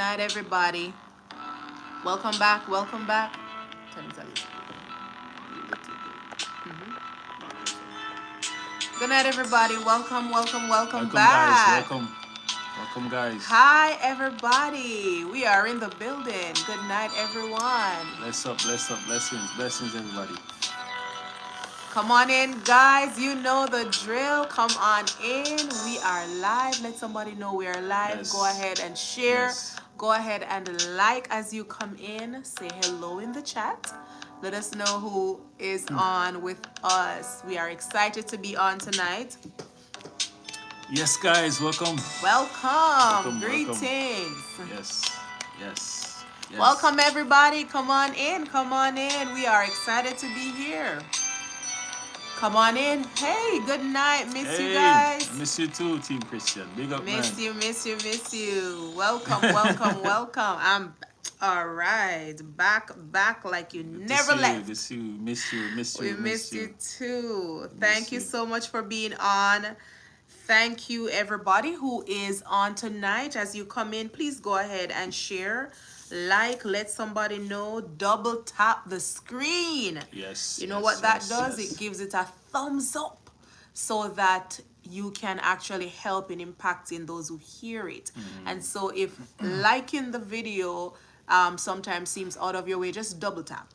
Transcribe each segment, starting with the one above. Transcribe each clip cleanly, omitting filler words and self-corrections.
night, everybody. Welcome back. Welcome back. Turn it a little bit. Good night, everybody. Welcome, welcome, welcome Welcome, guys. back. Welcome, guys. Hi, everybody. We are in the building. Good night, everyone. Bless up, blessings, everybody. Come on in, guys. You know the drill. Come on in. We are live. Let somebody know we are live. Go Yes. ahead and share. Yes. Go ahead and like as you come in. Say hello in the chat. Let us know who is on with us. We are excited to be on tonight. Yes, guys. Welcome. Welcome. Welcome. Greetings. Yes. Welcome, everybody. Come on in. Come on in. We are excited to be here. Come on in. Hey, good night. Miss you guys. Miss you too, Team Christian. Big up, Miss man. Miss you. Welcome. I'm all right. Back like you Good never left. Miss you. We missed you too. Thank you so much for being on. Thank you, everybody who is on tonight. As you come in, please go ahead and share. Like, let somebody know. Double tap the screen. Yes. You know what that does? It gives it a thumbs up so that you can actually help in impacting those who hear it. And so if liking the video sometimes seems out of your way, just double tap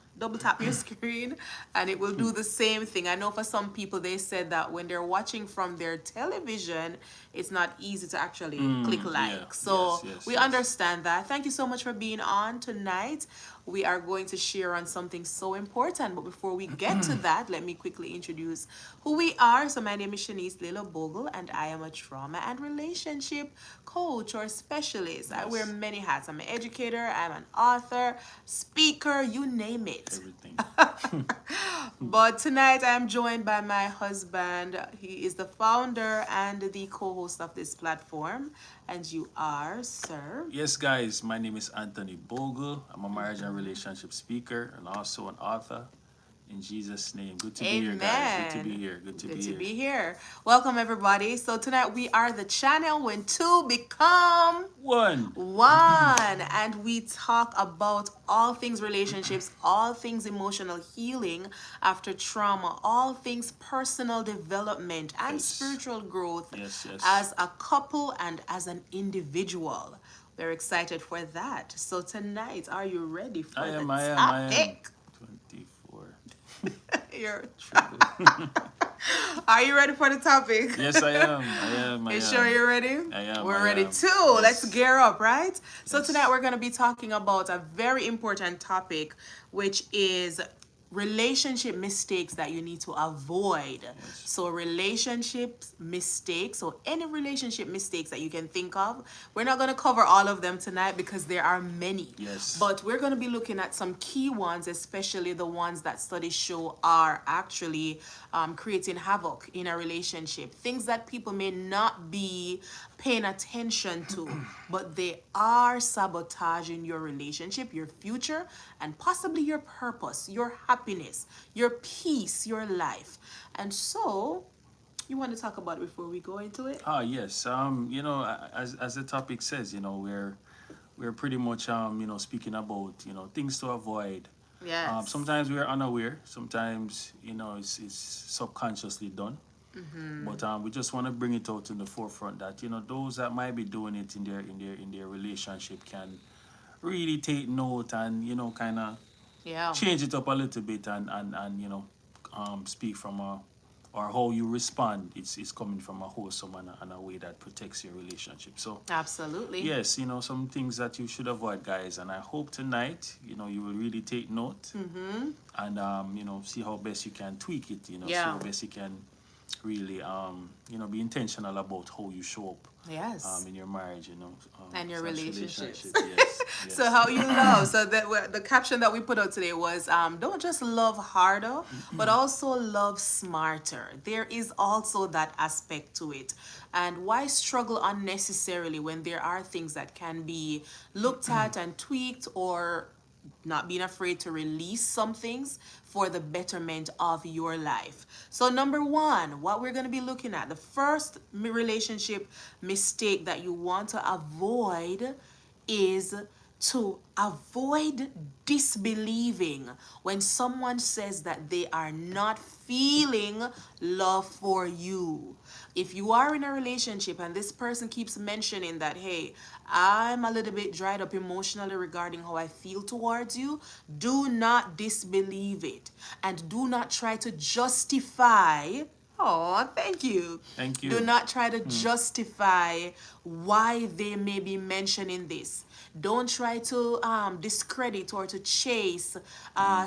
your screen and it will do the same thing. I know for some people they said that when they're watching from their television, it's not easy to actually click like. Yeah. So Yes. we understand that. Thank you so much for being on tonight. We are going to share on something so important. But before we get to that, let me quickly introduce who we are. So my name is Shanice Lila Bogle, and I am a trauma and relationship coach or specialist. I wear many hats. I'm an educator, I'm an author, speaker, you name it. Everything. But tonight I'm joined by my husband. He is the founder and the co-host of this platform. And you are, sir? Yes, guys. My name is Anthony Bogle. I'm a marriage and relationship speaker and also an author. In Jesus' name. Good to be here, guys. Good to be here. Good to be here. Welcome, everybody. So tonight we are the channel when two become one. And we talk about all things relationships, all things emotional healing after trauma, all things personal development and spiritual growth as a couple and as an individual. We're excited for that. So tonight, are you ready for the topic? I am. 24. You're Are you ready for the topic? Yes, I am. You sure you're ready? I am. We're ready too. Yes. Let's gear up, right? So tonight we're going to be talking about a very important topic, which is relationship mistakes that you need to avoid. So relationship mistakes, so any relationship mistakes that you can think of. We're not going to cover all of them tonight because there are many. But we're going to be looking at some key ones, especially the ones that studies show are actually creating havoc in a relationship. Things that people may not be paying attention to, but they are sabotaging your relationship, your future, and possibly your purpose, your happiness, your peace, your life. And so, you want to talk about it before we go into it? Yes. As the topic says, we're pretty much speaking about things to avoid. Yes. Sometimes we're unaware. Sometimes it's subconsciously done. But we just want to bring it out in the forefront that those that might be doing it in their relationship can really take note and kind of change it up a little bit and speak from or how you respond. It's coming from a wholesome and a way that protects your relationship. So absolutely, yes, some things that you should avoid, guys. And I hope tonight you will really take note and see how best you can tweak it. See how best you can really be intentional about how you show up in your marriage and your relationships. Yes. So how you love, so that the caption that we put out today was don't just love harder but also love smarter. There is also that aspect to it. And why struggle unnecessarily when there are things that can be looked at and tweaked, or not being afraid to release some things for the betterment of your life. So number one, what we're going to be looking at, the first relationship mistake that you want to avoid is to avoid disbelieving when someone says that they are not feeling love for you. If you are in a relationship and this person keeps mentioning that, hey, I'm a little bit dried up emotionally regarding how I feel towards you, do not disbelieve it and do not try to justify. Oh, thank you. Thank Do you. not try to justify why they may be mentioning this. Don't try to discredit or to chase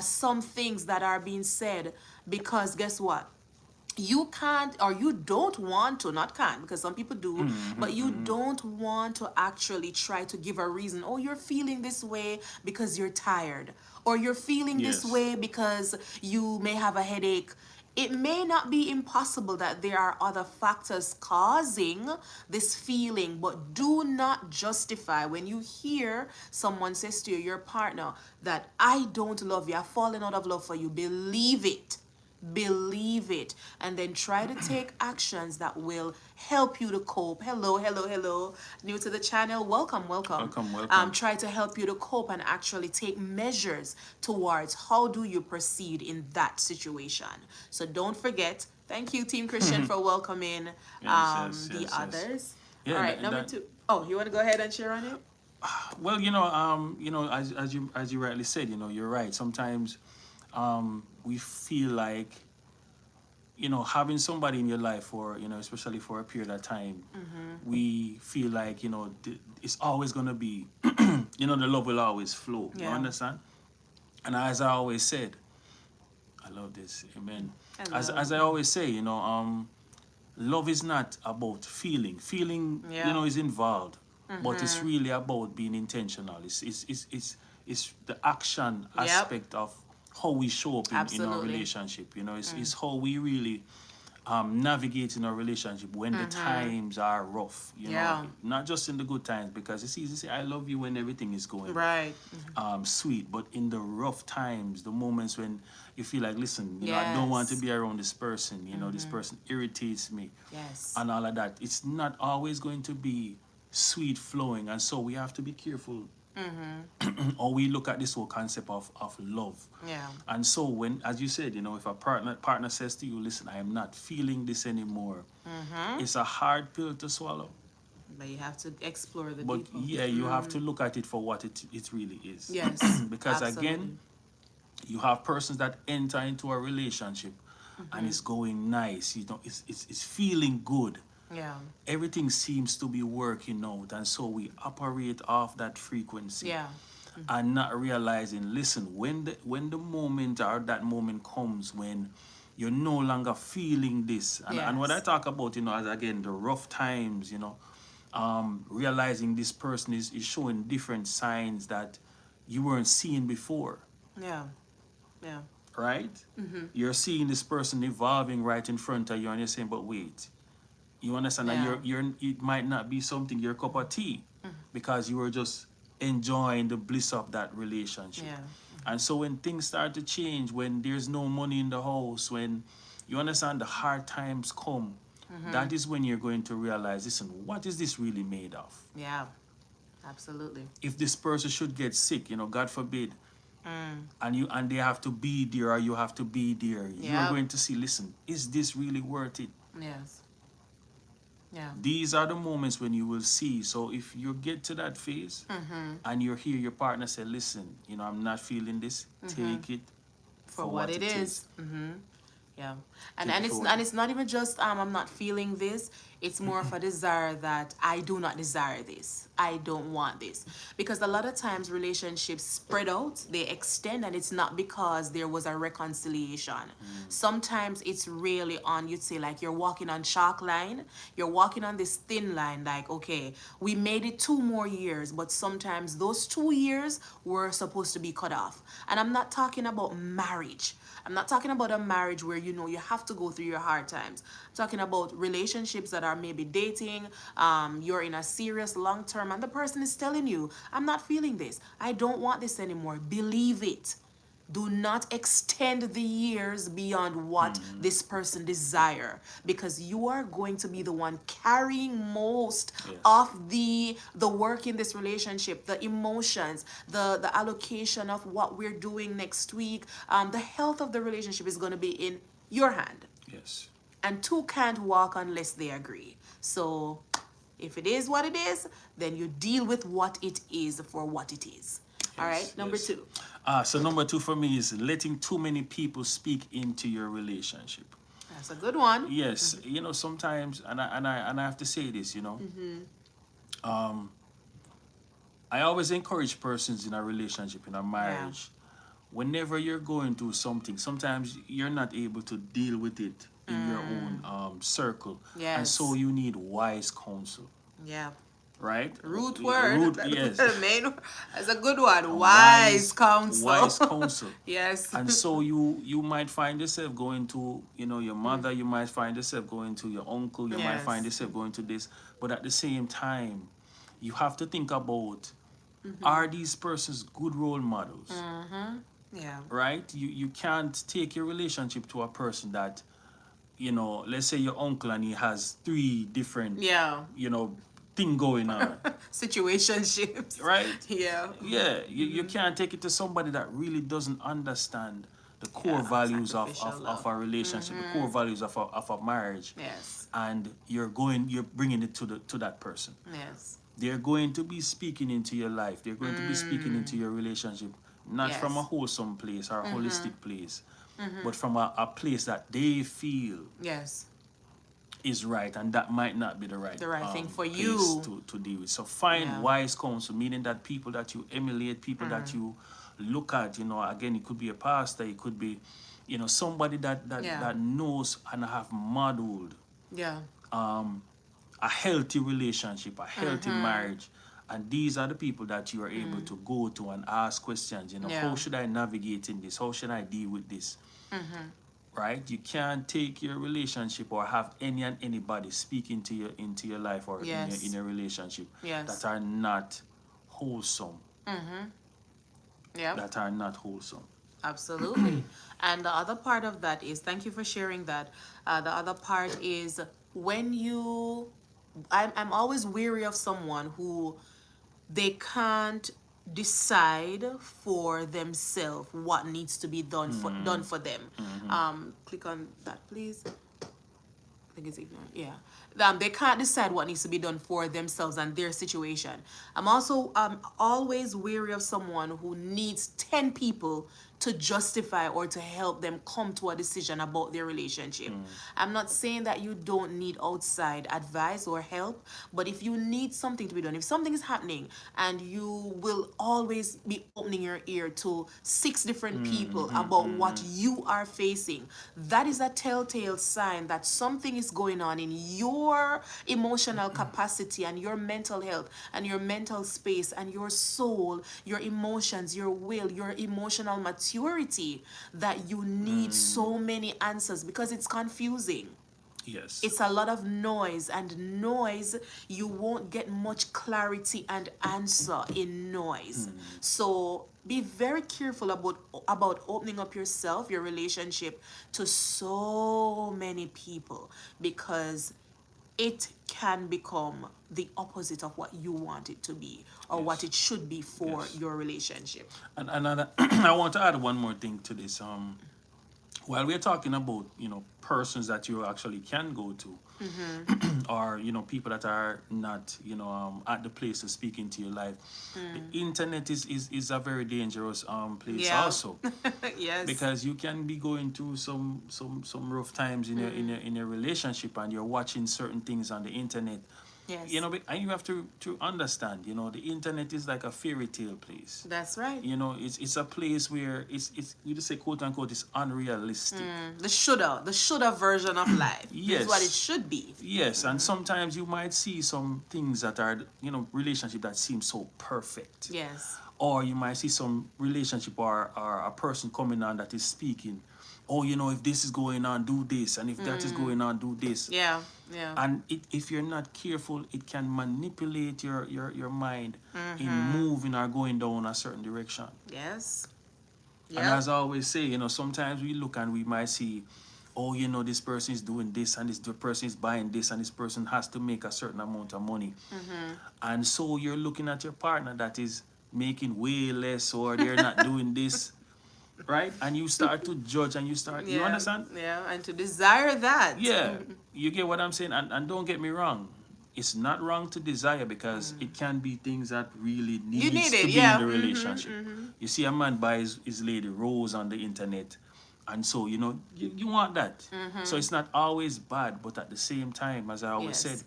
some things that are being said, because guess what? You can't, or you don't want to, not can't, because some people do, but you don't want to actually try to give a reason. Oh, you're feeling this way because you're tired, or you're feeling this Yes. way because you may have a headache. It may not be impossible that there are other factors causing this feeling, but do not justify when you hear someone says to you, your partner, that I don't love you, I've fallen out of love for you. Believe it. Believe it, and then try to take actions that will help you to cope. Hello, hello, hello. New to the channel, welcome, welcome. Welcome, welcome. Try to help you to cope and actually take measures towards how do you proceed in that situation. So don't forget. Thank you, Team Christian, for welcoming Yes, yes, the yes, yes. others. Yeah, All right, and number that, two. Oh, you want to go ahead and share on it? well, as you rightly said, you're right. Sometimes we feel like, having somebody in your life for, especially for a period of time, we feel like, it's always going to be, the love will always flow. You Yeah. understand? And as I always said, I love this, amen. As I Hello. always say, love is not about feeling. Feeling, Yeah. is involved, but it's really about being intentional. It's the action Yep. aspect of how we show up in our Absolutely. relationship. It's how we really navigate in our relationship when the times are rough. Yeah. Not just in the good times, because it's easy to say I love you when everything is going Right. sweet, but in the rough times, the moments when you feel like, listen, I don't want to Yes. be around this person. This person irritates me, Yes. and all of that. It's not always going to be sweet flowing, and so we have to be careful. Or we look at this whole concept of love. Yeah. And so when, as you said, if a partner says to you, listen, I am not feeling this anymore, it's a hard pill to swallow. But you have to explore the But deeper. yeah, you have to look at it for what it really is. Yes. Because Absolutely. again, you have persons that enter into a relationship and it's going nice, it's feeling good. Yeah. Everything seems to be working out, and so we operate off that frequency. Yeah. And not realizing, listen, when the moment or that moment comes when you're no longer feeling this, and what I Yes. talk about, as again the rough times, realizing this person is showing different signs that you weren't seeing before, Yeah. Yeah. right? You're seeing this person evolving right in front of you, and you're saying, but wait, you understand that Yeah. it might not be something your cup of tea, because you were just enjoying the bliss of that relationship. Yeah. And so when things start to change, when there's no money in the house, when you understand the hard times come, that is when you're going to realize, listen, what is this really made of? Yeah. Absolutely. If this person should get sick, God forbid, and they have to be there, or you have to be there, you're Yep. going to see, listen, is this really worth it? Yes. Yeah. These are the moments when you will see. So if you get to that phase and you hear your partner say, listen, I'm not feeling this, take it For what it is. Yeah. And Take it it's for and it's not even just I'm not feeling this. It's more of a desire that I do not desire this. I don't want this. Because a lot of times relationships spread out, they extend, and it's not because there was a reconciliation. Sometimes it's really on, you'd say, like you're walking on chalk line, you're walking on this thin line, like, okay, we made it 2 more years, but sometimes those 2 years were supposed to be cut off. And I'm not talking about marriage. I'm not talking about a marriage where you have to go through your hard times. I'm talking about relationships that are maybe dating, you're in a serious long term, and the person is telling you, I'm not feeling this. I don't want this anymore. Believe it. Do not extend the years beyond what this person desire, because you are going to be the one carrying most Yes. of the work in this relationship, the emotions, the allocation of what we're doing next week. The health of the relationship is going to be in your hand, Yes. and two can't walk unless they agree. So if it is what it is, then you deal with what it is for what it is. All right, Yes. number Yes. two. So number two for me is letting too many people speak into your relationship. That's a good one. Yes, sometimes, and I have to say this, I always encourage persons in a relationship, in a Yeah. marriage, whenever you're going through something, sometimes you're not able to deal with it in your own circle, and so Yes. you need wise counsel, Yeah. right? Root Yeah, word. root, yes, The main. That's a good one. a Wise wise counsel. counsel. Yes. And so you might find yourself going to your mother, you might find yourself going to your uncle, you might find Yes. yourself going to this, but at the same time, you have to think about, are these persons good role models? Yeah. Right? You can't take your relationship to a person that, let's say your uncle and he has three different, Yeah. thing going on. Situationships. Right? Yeah. Yeah, you can't take it to somebody that really doesn't understand the core Yeah. values Sacrificial of love. our relationship, the core values of a marriage, Yes. and you're bringing it to that person. Yes. They're going to be speaking into your life. They're going to be speaking into your relationship, not from a Yes. wholesome place or a holistic place, but from a place that they feel Yes. is right, and that might not be the The right thing for place you. to deal with. So find Yeah. wise counsel, meaning that people that you emulate, people that you look at, again, it could be a pastor, it could be, somebody Yeah. that knows and have modeled Yeah. a healthy relationship, a healthy marriage. And these are the people that you are able to go to and ask questions, Yeah. how should I navigate in this? How should I deal with this? Right? You can't take your relationship or have any and anybody speak into your life or Yes. in your relationship Yes. that are not wholesome. Yeah. That are not wholesome. Absolutely. And the other part of that is, thank you for sharing that. The other part is when I'm always weary of someone who they can't decide for themselves what needs to be done for them. Click on that, please. I think it's ignorant. Yeah. They can't decide what needs to be done for themselves and their situation. I'm also always weary of someone who needs 10 people to justify or to help them come to a decision about their relationship. I'm not saying that you don't need outside advice or help, but if you need something to be done, if something is happening and you will always be opening your ear to 6 different people about what you are facing, that is a telltale sign that something is going on in your emotional capacity and your mental health and your mental space and your soul, your emotions, your will, your emotional maturity, that you need so many answers, because it's confusing. Yes. It's a lot of noise, and noise, you won't get much clarity and answer in noise. So be very careful about opening up yourself, your relationship, to so many people, because it can become the opposite of what you want it to be or what Yes. it should be for Yes. your relationship. And I want to add one more thing to this. While we're talking about persons that you actually can go to, or people that are not at the place to speak into your life, the internet is a very dangerous place Yeah. also, Yes. because you can be going through some rough times in your relationship, and you're watching certain things on the internet. Yes. And you have to understand, the internet is like a fairy tale place. That's right. It's a place where it's you just say, quote unquote, it's unrealistic. The shoulda version of life. This is what it Yes. should be. Yes, and sometimes you might see some things that are, relationship that seem so perfect. Yes. Or you might see some relationship or a person coming on that is speaking, oh, if this is going on, do this, and if that is going on, do this. Yeah. Yeah. And if you're not careful, it can manipulate your mind in moving or going down a certain direction. Yes. And Yeah. as I always say, sometimes we look and we might see, oh, this person is doing this and this person is buying this and this person has to make a certain amount of money. And so you're looking at your partner that is making way less or they're not doing this, right? And you start to judge and you Yeah. understand? Yeah. And to desire that. Yeah, you get what I'm saying? And don't get me wrong. It's not wrong to desire because it can be things that really You need needs to it. be in Yeah. the relationship. You see a man buys his lady rose on the internet and so you want that. So it's not always bad, but at the same time, as I always said, Yes.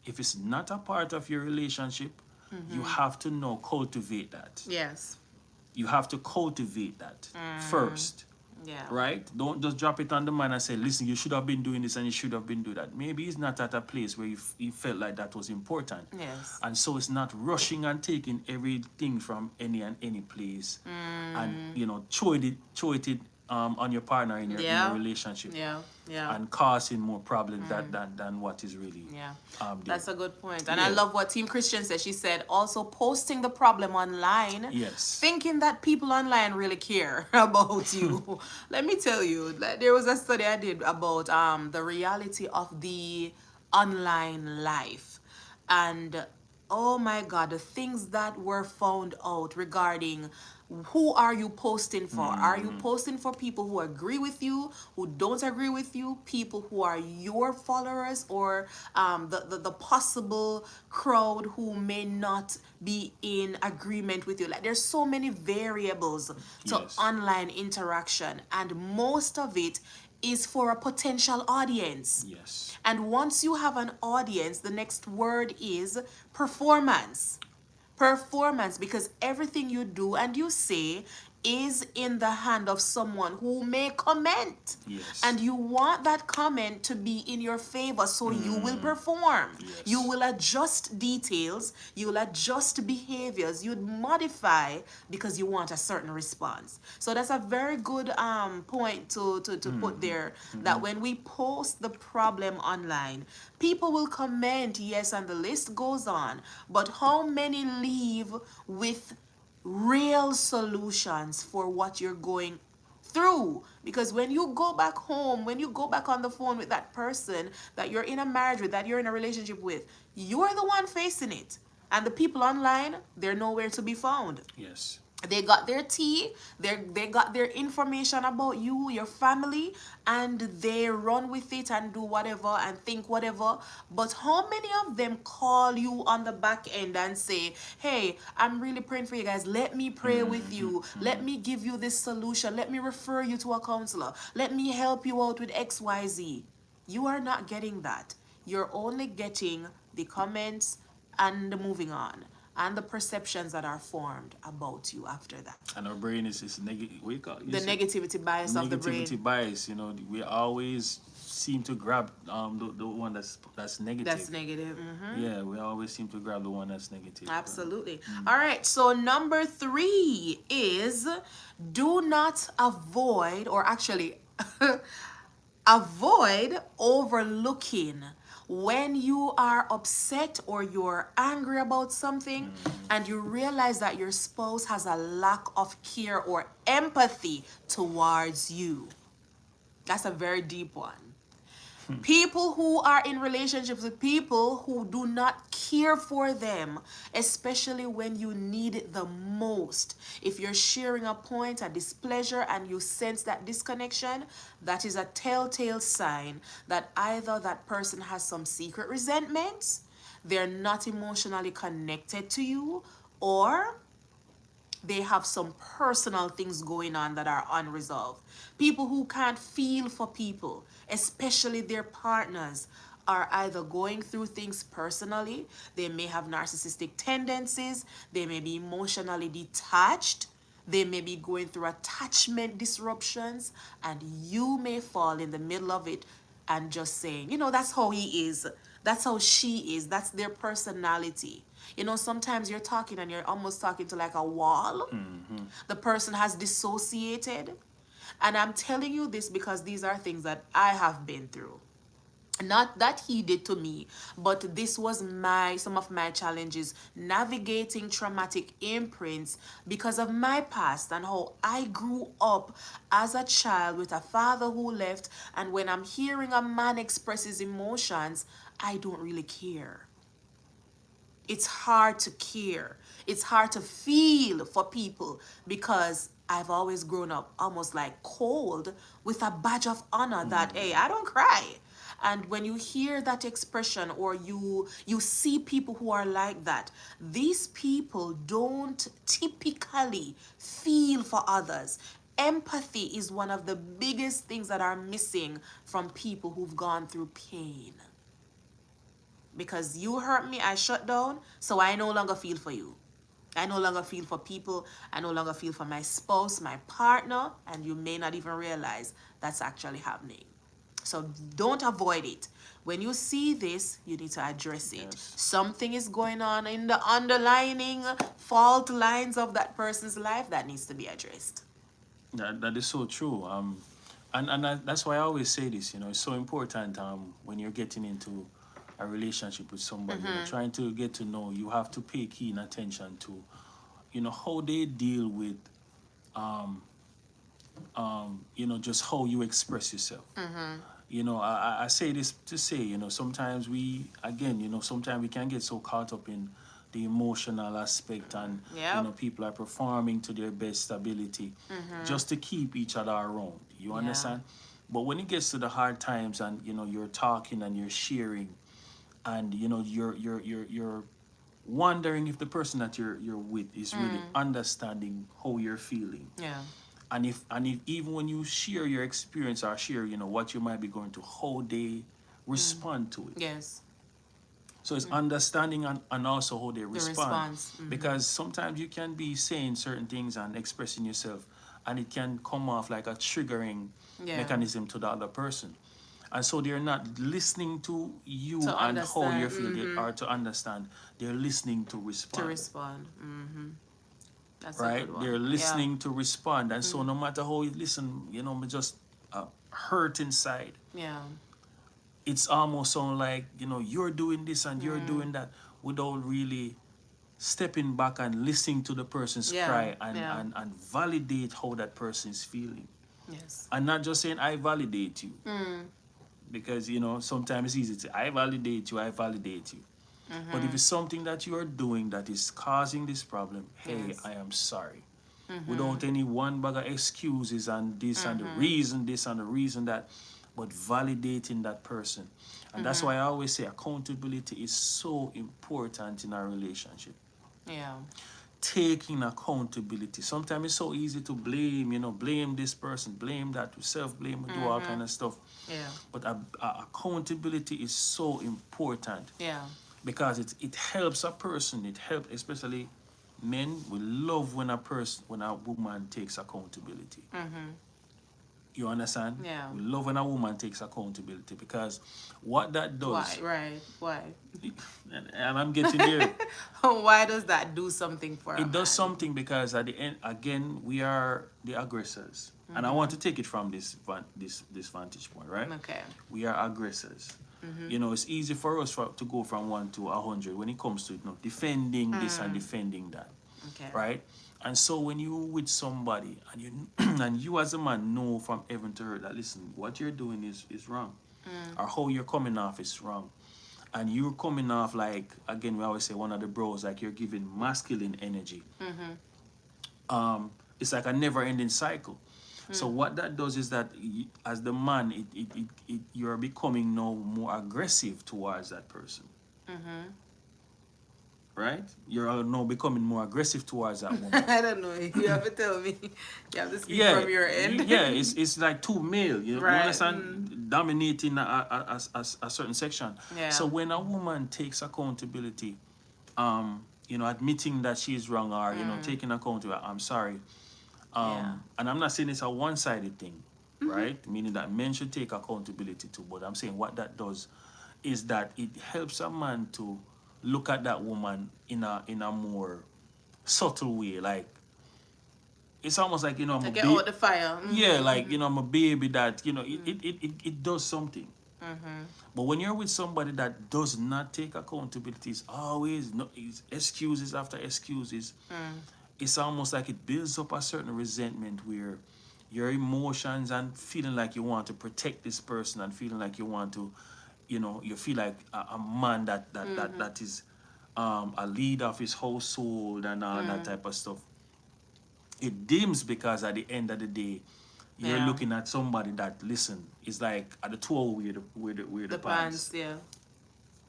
if it's not a part of your relationship, you have to know cultivate that. Yes. You have to cultivate that first, Yeah. right? Don't just drop it on the man and say, listen, you should have been doing this and you should have been doing that. Maybe he's not at a place where he felt like that was important. Yes. And so it's not rushing and taking everything from any and any place and, throw it on your partner in your Yeah. relationship Yeah. Yeah. and causing more problems than what is really Yeah, there. that's a good point. And I Yeah. love what Team Christian said. She said also posting the problem online, Yes. thinking that people online really care about you. Let me tell you, like, there was a study I did about the reality of the online life. And oh my God, the things that were found out regarding who are you posting for? Are you posting for people who agree with you, who don't agree with you, people who are your followers, or the possible crowd who may not be in agreement with you? Like, there's so many variables to Yes. online interaction, and most of it is for a potential audience. Yes. And once you have an audience, the next word is performance. Performance, because everything you do and you say is in the hand of someone who may comment. Yes. And you want that comment to be in your favor, so you will perform. Yes. You will adjust details, you will adjust behaviors, you'd modify because you want a certain response. So that's a very good point to put there, that when we post the problem online, people will comment, yes, and the list goes on. But how many leave with real solutions for what you're going through? Because when you go back home, when you go back on the phone with that person that you're in a marriage with, that you're in a relationship with, you're the one facing it. And the people online, they're nowhere to be found. Yes. They got their tea, they got their information about you, your family, and they run with it and do whatever and think whatever. But how many of them call you on the back end and say, hey, I'm really praying for you guys, let me pray with you, let me give you this solution, let me refer you to a counselor, let me help you out with XYZ? You are not getting that. You're only getting the comments and the moving on, and the perceptions that are formed about you after that. And our brain is negative. What you call it? The negativity bias of the brain. Negativity bias. We always seem to grab the one that's negative. That's negative. Yeah, we always seem to grab the one that's negative. Absolutely. All right. So number 3 is do not avoid, or actually avoid overlooking when you are upset or you're angry about something and you realize that your spouse has a lack of care or empathy towards you. That's a very deep one. People who are in relationships with people who do not care for them, especially when you need it the most. If you're sharing a point, a displeasure, and you sense that disconnection, that is a telltale sign that either that person has some secret resentments, they're not emotionally connected to you, or they have some personal things going on that are unresolved. People who can't feel for people, especially their partners, are either going through things personally, they may have narcissistic tendencies, they may be emotionally detached, they may be going through attachment disruptions, and you may fall in the middle of it and just saying, that's how he is, that's how she is, that's their personality. Sometimes you're talking and you're almost talking to like a wall. The person has dissociated. And I'm telling you this because these are things that I have been through. Not that he did to me, but this was my some of my challenges navigating traumatic imprints because of my past and how I grew up as a child with a father who left. And when I'm hearing a man express his emotions, I don't really care. It's hard to care. It's hard to feel for people because I've always grown up almost like cold with a badge of honor that hey, I don't cry. And when you hear that expression or you see people who are like that, these people don't typically feel for others. Empathy is one of the biggest things that are missing from people who've gone through pain. Because you hurt me, I shut down, so I no longer feel for you. I no longer feel for people. I no longer feel for my spouse, my partner, and you may not even realize that's actually happening. So don't avoid it. When you see this, you need to address it. Yes. Something is going on in the underlining fault lines of that person's life that needs to be addressed. That is so true. That's why I always say this. It's so important. When you're getting into a relationship with somebody, trying to get to know, you have to pay keen attention to, how they deal with, just how you express yourself. I say this to say, sometimes sometimes we can get so caught up in the emotional aspect and, Yep. people are performing to their best ability just to keep each other around. You understand? But when it gets to the hard times and, you're talking and you're sharing and, you're wondering if the person that you're with is really understanding how you're feeling. Yeah. And if even when you share your experience or share, what you might be going to, how they respond to it. Yes. So it's understanding and also how they The respond. response. Because sometimes you can be saying certain things and expressing yourself, and it can come off like a triggering Yeah. mechanism to the other person. And so they're not listening to you To and how you're understand. feeling or to understand. They're listening to To respond. respond. That's a Right? good one. They're Yeah. listening to respond. And so no matter how you listen, me just hurt inside. Yeah. It's almost sound like, you're doing this and you're doing that without really stepping back and listening to the person's Yeah, cry and, yeah. and validate how that person is feeling. Yes. And not just saying, I validate you. Because, sometimes it's easy to say, I validate you, I validate you. But if it's something that you are doing that is causing this problem, hey, Yes. I am sorry. Without any one bag of excuses and this and the reason this and the reason that, but validating that person. And that's why I always say accountability is so important in our relationship. Yeah. Taking accountability. Sometimes it's so easy to blame, blame this person, blame that, self-blame, do all kind of stuff. Yeah. But accountability is so important Yeah. because it helps a person. It helps, especially men. We love when a woman takes accountability. You understand? Yeah. We love when a woman takes accountability because what that does. Why? Right. Why? And I'm getting there. Why does that do something for a It does man? something because at the end, again, we are the aggressors, and I want to take it from this vantage point, right? Okay. We are aggressors. It's easy for us to go from 1 to 100 when it comes to defending this and defending that, Okay. right? And so when you with somebody and you and you as a man know from heaven to earth that listen, what you're doing is wrong, or how you're coming off is wrong, and you're coming off like, again, we always say one of the bros, like you're giving masculine energy. It's like a never-ending cycle. So what that does is that as the man, you're becoming now more aggressive towards that person. Right? You're now becoming more aggressive towards that woman. I don't know. You have to tell me. You have to speak Yeah, from your end. yeah, it's like two male. You Right, understand? Dominating a certain section. Yeah. So when a woman takes accountability, admitting that she's wrong or taking accountability, I'm sorry. Yeah. And I'm not saying it's a one-sided thing, right? Meaning that men should take accountability too. But I'm saying what that does is that it helps a man to look at that woman in a more subtle way. Like it's almost like I'm To a get out the fire. yeah, like I'm a baby that it does something. But when you're with somebody that does not take accountability, it's always no, it's excuses after excuses. It's almost like it builds up a certain resentment where your emotions and feeling like you want to protect this person and feeling like you want to, you feel like a man that is a leader of his household and all that type of stuff. It dims because at the end of the day, you're Yeah. looking at somebody that listen. It's like at the two where the The pants, pants, yeah.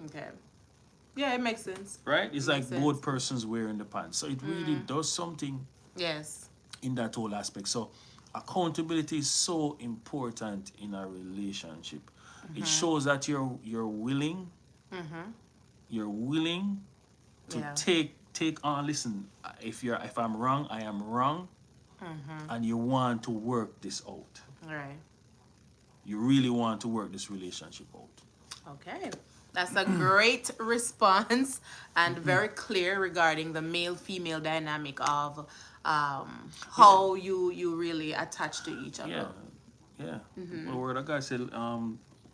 Okay. Yeah, it makes sense. right? It's like Makes sense. both persons wearing the pants. So it really does something Yes. in that whole aspect. So accountability is so important in a relationship. It shows that you're willing, you're willing to Yeah. take on. Listen, if I'm wrong, I am wrong, and you want to work this out. All right. You really want to work this relationship out. Okay. That's a great response and very clear regarding the male-female dynamic of how you really attach to each other. Yeah, yeah. Well, the word of God said,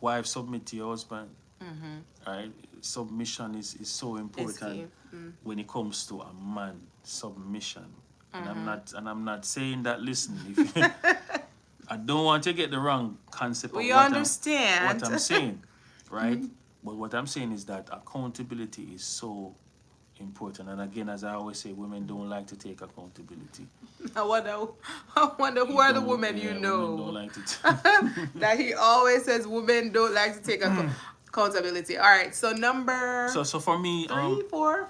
wife submit to your husband. Right? Submission is so important when it comes to a man. Submission. And I'm not saying that. Listen, if I don't want to get the wrong concept of We what understand. I'm saying, right? But what I'm saying is that accountability is so important. And again, as I always say, women don't like to take accountability. I wonder who are the women you Women know don't like to that he always says women don't like to take accountability. All right, so number so for me, three, four.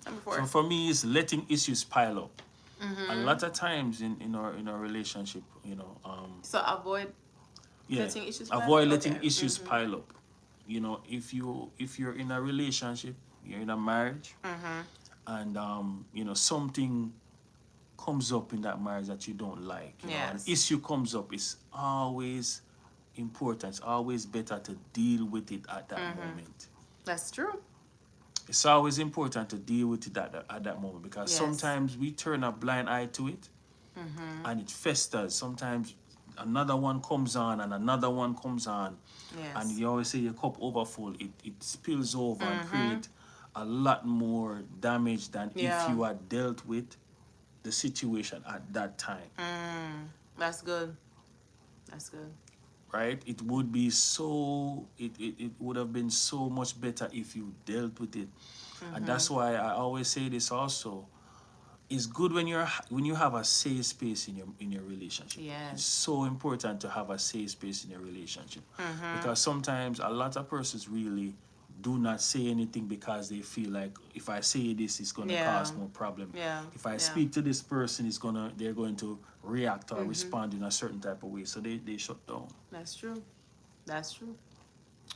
Number four. so for me, it's letting issues pile up. A lot of times in our relationship, So avoid yeah, letting issues pile avoid up? letting Okay. issues pile up. If you're in a relationship, you're in a marriage, and something comes up in that marriage that you don't like, an Yes. issue comes up, it's always important. It's always better to deal with it at that moment. That's true. It's always important to deal with it at that moment because Yes. sometimes we turn a blind eye to it and it festers. Sometimes another one comes on and another one comes on. Yes. And you always say your cup overfull. It spills over and create a lot more damage than Yeah. if you had dealt with the situation at that time. That's good. That's good. Right? It would be it would have been so much better if you dealt with it. And that's why I always say this also. It's good when you have a safe space in your relationship. Yes. It's so important to have a safe space in your relationship. Because sometimes a lot of persons really do not say anything because they feel like if I say this, it's gonna Yeah. cause more problem. Yeah. If I Yeah. speak to this person, they're going to react or respond in a certain type of way. So they shut down. That's true. That's true.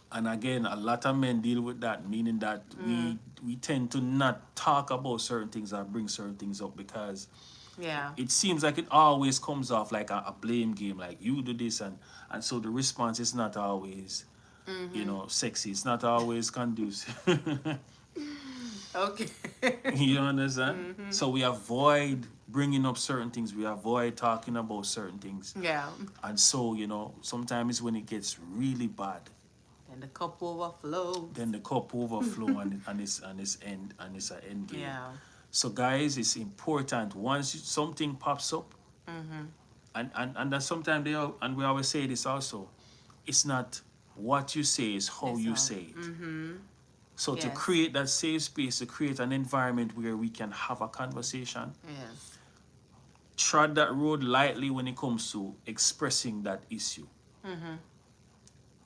And again, a lot of men deal with that, meaning that we tend to not talk about certain things or bring certain things up because Yeah. it seems like it always comes off like a blame game, like you do this, and so the response is not always, sexy. It's not always conducive. Okay. You understand? So we avoid bringing up certain things. We avoid talking about certain things. Yeah. And so, sometimes when it gets really bad, And the cup overflows. then the cup overflow and it's an end game. Yeah. So guys, it's important once something pops up, and that sometimes and we always say this also, it's not what you say, it's how you say it. So to Yes. create that safe space, to create an environment where we can have a conversation, Yes. tread that road lightly when it comes to expressing that issue.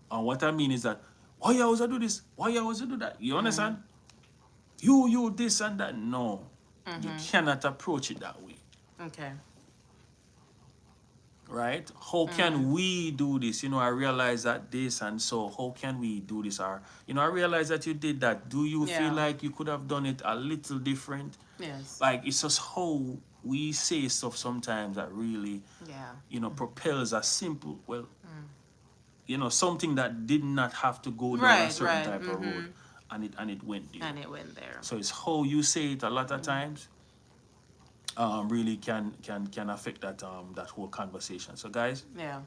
And what I mean is that, why you always do this? Why you always do that? You understand? You this and that. No. You cannot approach it that way. Okay. Right? How can we do this? I realize that this, and so how can we do this? Or, I realize that you did that. Do you Yeah. feel like you could have done it a little different? Yes. Like, it's just how we say stuff sometimes that really, Yeah. propels a simple, something that did not have to go down a Right, certain right, type of road, and it went there. And it went there. So it's how you say it a lot of times, really can affect that that whole conversation. So guys, Yeah.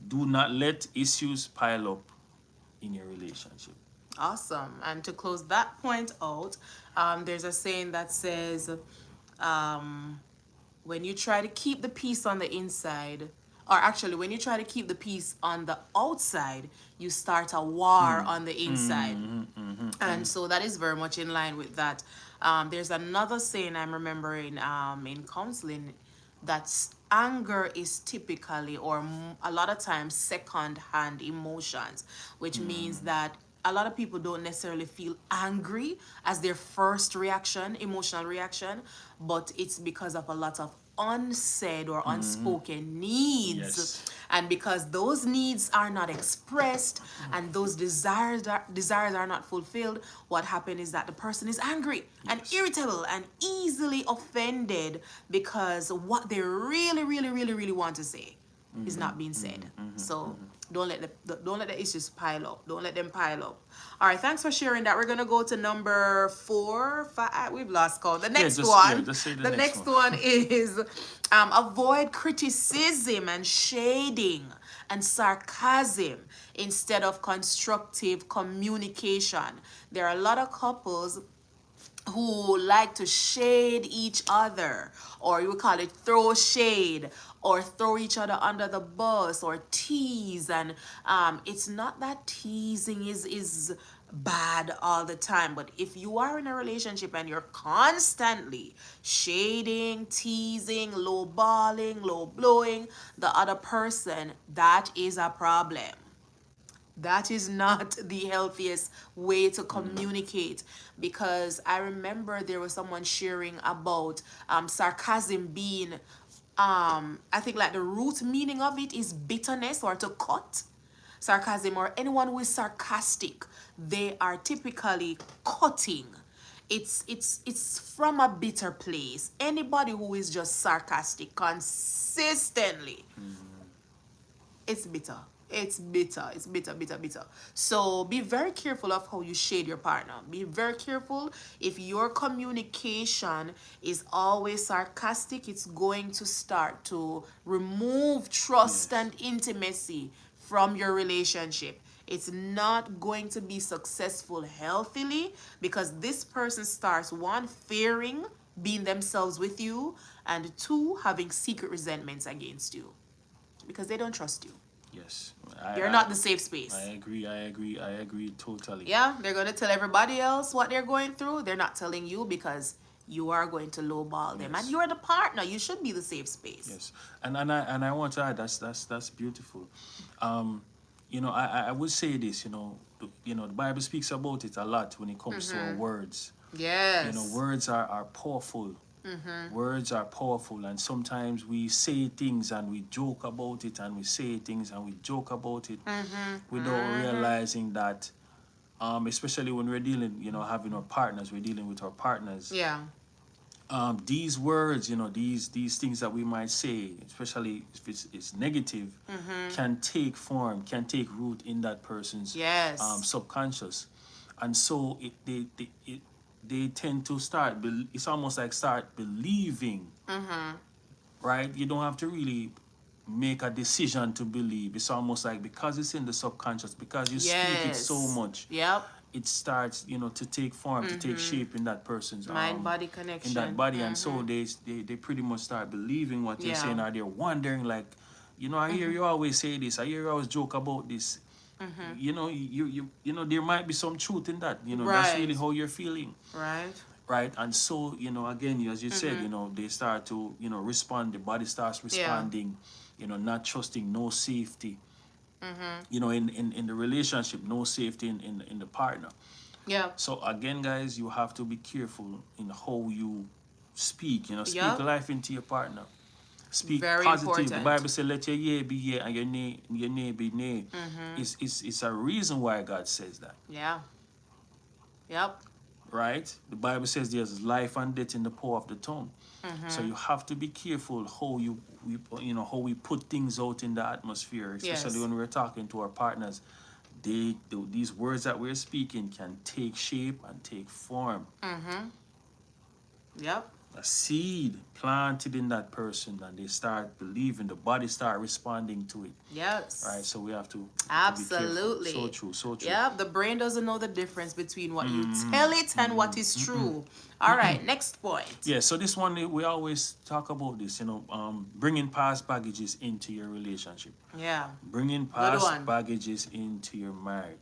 do not let issues pile up in your relationship. Awesome. And to close that point out, there's a saying that says, um, when you try to keep the peace on the inside, or actually, when you try to keep the peace on the outside, you start a war on the inside. And so that is very much in line with that. There's another saying I'm remembering in counseling, that anger is typically, or a lot of times, second hand emotions, which means that a lot of people don't necessarily feel angry as their first reaction, emotional reaction, but it's because of a lot of unsaid or unspoken needs. Yes. And because those needs are not expressed and those desires are not fulfilled, what happens is that the person is angry and irritable and easily offended because what they really want to say is not being said. So don't let the issues pile up. Don't let them pile up. All right, thanks for sharing that. We're gonna go to number 4, 5. We've lost count. The next one. Just say The the next one. one is avoid criticism and shading and sarcasm instead of constructive communication. There are a lot of couples who like to shade each other, or you would call it throw shade, or throw each other under the bus, or tease. And it's not that teasing is bad all the time, but if you are in a relationship and you're constantly shading, teasing, low balling, low blowing the other person, that is a problem. That is not the healthiest way to communicate, because I remember there was someone sharing about sarcasm being, I think like the root meaning of it is bitterness, or to cut. Sarcasm, or anyone who is sarcastic, they are typically cutting. It's from a bitter place. Anybody who is just sarcastic consistently, it's bitter. It's bitter. It's bitter, bitter, bitter. So be very careful of how you shade your partner. Be very careful. If your communication is always sarcastic, it's going to start to remove trust and intimacy from your relationship. It's not going to be successful healthily, because this person starts, one, fearing being themselves with you, and two, having secret resentments against you because they don't trust you. Yes. You're not the safe space. I agree totally. Yeah, they're going to tell everybody else what they're going through. They're not telling you because you are going to lowball them. And you're the partner. You should be the safe space. Yes. And I want to add, that's beautiful. I would say this, the Bible speaks about it a lot when it comes to our words. Yes. Words are powerful. Words are powerful, and sometimes we say things and we joke about it, and we say things and we joke about it without realizing that, especially when we're dealing, having our partners, we're dealing with our partners. Yeah. These words, these things that we might say, especially if it's negative, can take form, can take root in that person's Yes. subconscious, and so they tend to start. It's almost like start believing, right? You don't have to really make a decision to believe. It's almost like, because it's in the subconscious, because you speak it so much. Yep. It starts, to take form, to take shape in that person's Mind-body connection. in that body, and so they pretty much start believing what you're saying, or they're wondering, like, I hear you always say this, I hear you always joke about this. You there might be some truth in that. That's really how you're feeling. Right. And so, again, as you said, they start to, respond. The body starts responding. Not trusting, no safety. In the relationship, no safety in the partner. Yeah. So again, guys, you have to be careful in how you speak. Speak Yep. life into your partner. Speak Very positive. important. The Bible says, "Let your yea be yea and your nay be nay." It's a reason why God says that. Yeah. Yep. Right? The Bible says there's life and death in the power of the tongue. So you have to be careful how how we put things out in the atmosphere, especially when we're talking to our partners. These words that we're speaking can take shape and take form. Yep. a seed planted in that person, and they start believing, the body start responding to it. Yes. Right, so we have to be careful. Absolutely. So true, so true. Yeah, the brain doesn't know the difference between what you tell it and what is true. All right, next point. Yeah, so this one we always talk about this, bringing past baggages into your relationship, Yeah, bringing good past one. baggages into your marriage.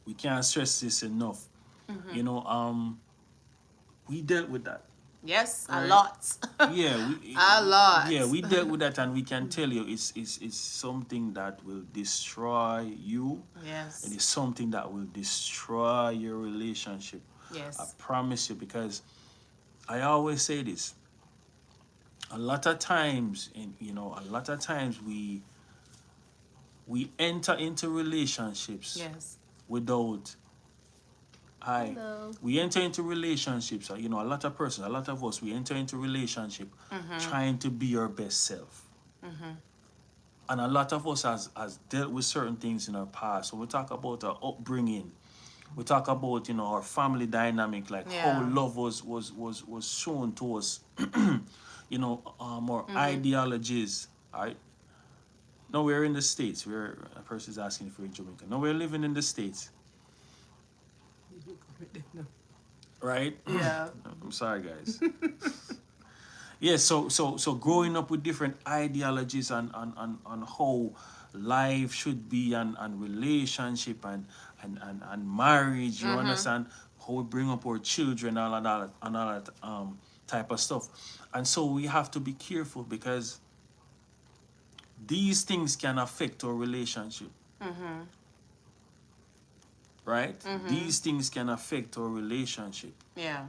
We can't stress this enough. You know, we dealt with that, Yes, a right? lot. Yeah, A lot. yeah, we dealt with that, and we can tell you it's something that will destroy you. Yes. It is something that will destroy your relationship. I Yes. promise you, because I always say this. A lot of times, a lot of times we enter into relationships Yes. without I Hello. we enter into relationships. A lot of persons, a lot of us, we enter into relationship trying to be your best self. And a lot of us has dealt with certain things in our past. So we talk about our upbringing. We talk about our family dynamic, like how Yeah. love was shown to us. Our ideologies. All right. No, we're in the States. A person is asking if we're in Jamaica. No, we're living in the States, right? Yeah. I'm sorry, guys. Yeah, so growing up with different ideologies on how life should be, and relationship, and marriage, you understand, how we bring up our children, all of that type of stuff. And so we have to be careful, because these things can affect our relationship, right? These things can affect our relationship. Yeah.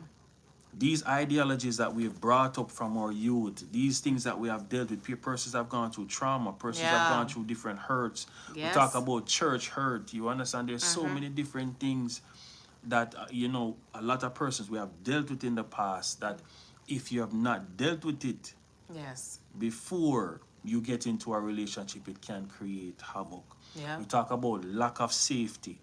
These ideologies that we've brought up from our youth, these things that we have dealt with, persons have gone through trauma, persons have Yeah. gone through different hurts. We Yes. talk about church hurt, you understand? There's so many different things that, a lot of persons we have dealt with in the past, that if you have not dealt with it Yes. before you get into a relationship, it can create havoc. Yeah. We talk about lack of safety,